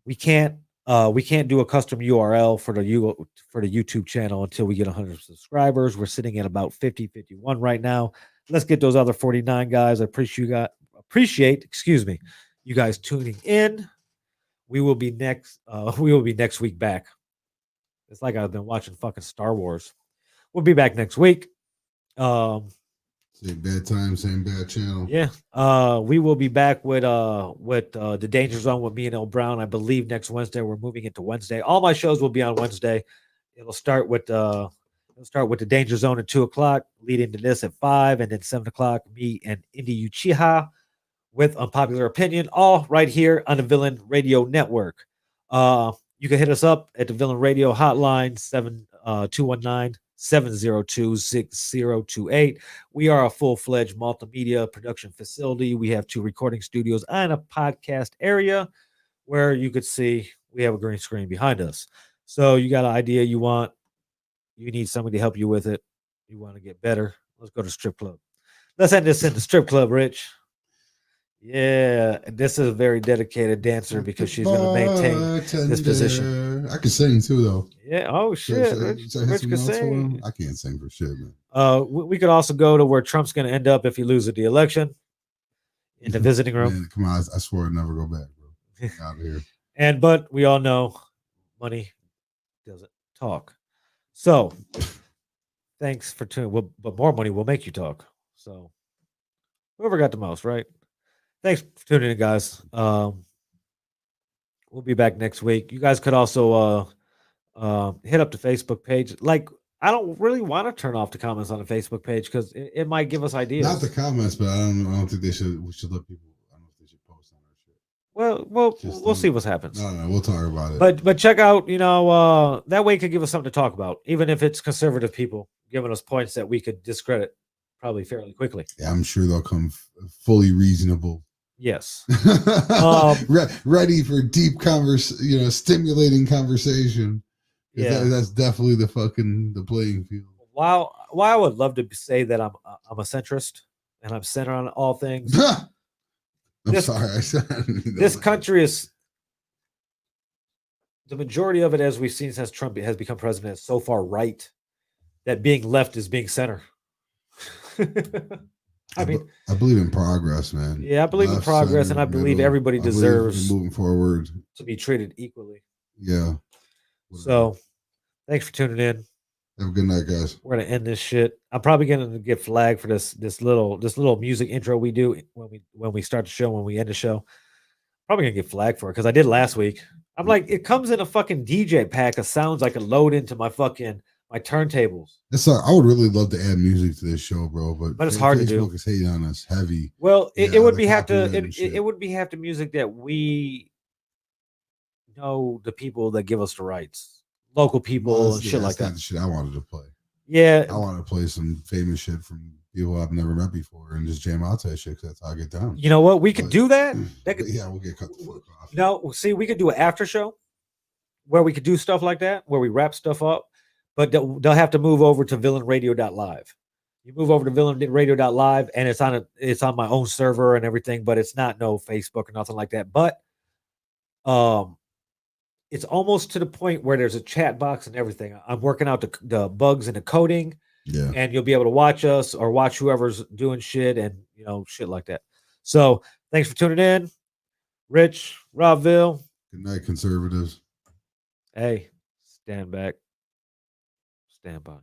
We can't do a custom URL for the YouTube channel until we get 100 subscribers. We're sitting at about 51 right now. Let's get those other 49 guys. I appreciate you guys tuning in. We will be next week back. It's like I've been watching fucking Star Wars. We'll be back next week. Same bad time, same bad channel. Yeah. We will be back with the Danger Zone with me and El Brown. I believe next Wednesday. We're moving into Wednesday. All my shows will be on Wednesday. It'll start with the Danger Zone at 2:00, leading to this at 5, and then 7:00. Me and Indy Uchiha with Unpopular Opinion, all right here on the Villain Radio Network. You can hit us up at the Villain Radio hotline 219-702-6028. We are a full-fledged multimedia production facility. We have 2 recording studios and a podcast area where you could see we have a green screen behind us. So you got an idea you need somebody to help you with it. You want to get better. Let's go to strip club. Let's end this in the strip club, Rich. Yeah, this is a very dedicated dancer because she's going to maintain this position. I can sing too, though. Yeah. Oh shit, Rich can sing. I can't sing for shit, man. We could also go to where Trump's going to end up if he loses the election in the visiting room. Man, come on, I swear I'd never go back, bro. Get out of here. But we all know money doesn't talk. So thanks for tuning. But more money will make you talk. So whoever got the most, right? Thanks for tuning in, guys. We'll be back next week. You guys could also hit up the Facebook page. Like, I don't really want to turn off the comments on the Facebook page because it might give us ideas. Not the comments, but I don't think we should let people. I don't know if they should post on our shit. Well, we'll see what happens. No, we'll talk about it. But check out, that way it could give us something to talk about, even if it's conservative people giving us points that we could discredit probably fairly quickly. Yeah, I'm sure they'll come fully reasonable. Yes. Ready for deep stimulating conversation. Yeah, that's definitely the playing field. While I would love to say that I'm a centrist and I'm centered on all things. Sorry, I said this country is the majority of it, as we've seen since Trump has become president, is so far right that being left is being center. I believe in progress, man. Yeah, I believe in progress, and I believe everybody deserves moving forward to be treated equally. Yeah. So, thanks for tuning in. Have a good night, guys. We're gonna end this shit. I'm probably gonna get flagged for this little music intro we do when we start the show, when we end the show. Probably gonna get flagged for it because I did last week. I'm like, it comes in a fucking DJ pack of sounds I can load into my turntables. I would really love to add music to this show, bro, but it's hard to do. Facebook is hating on us heavy. Well, it would be have to music that we know the people that give us the rights, local people and shit like that. The shit I wanted to play. Yeah, I want to play some famous shit from people I've never met before and just jam out to that shit. That's how I get down. You know what? We could do that. We'll get cut the fuck off. No, see, we could do an after show where we could do stuff like that, where we wrap stuff up, but they'll have to move over to villainradio.live. You move over to villainradio.live and it's on my own server and everything, but it's not no Facebook or nothing like that. But it's almost to the point where there's a chat box and everything. I'm working out the bugs and the coding. Yeah. And you'll be able to watch us or watch whoever's doing shit and shit like that. So thanks for tuning in. Rich, Rob Vill. Good night, conservatives. Hey, stand back. Stand by.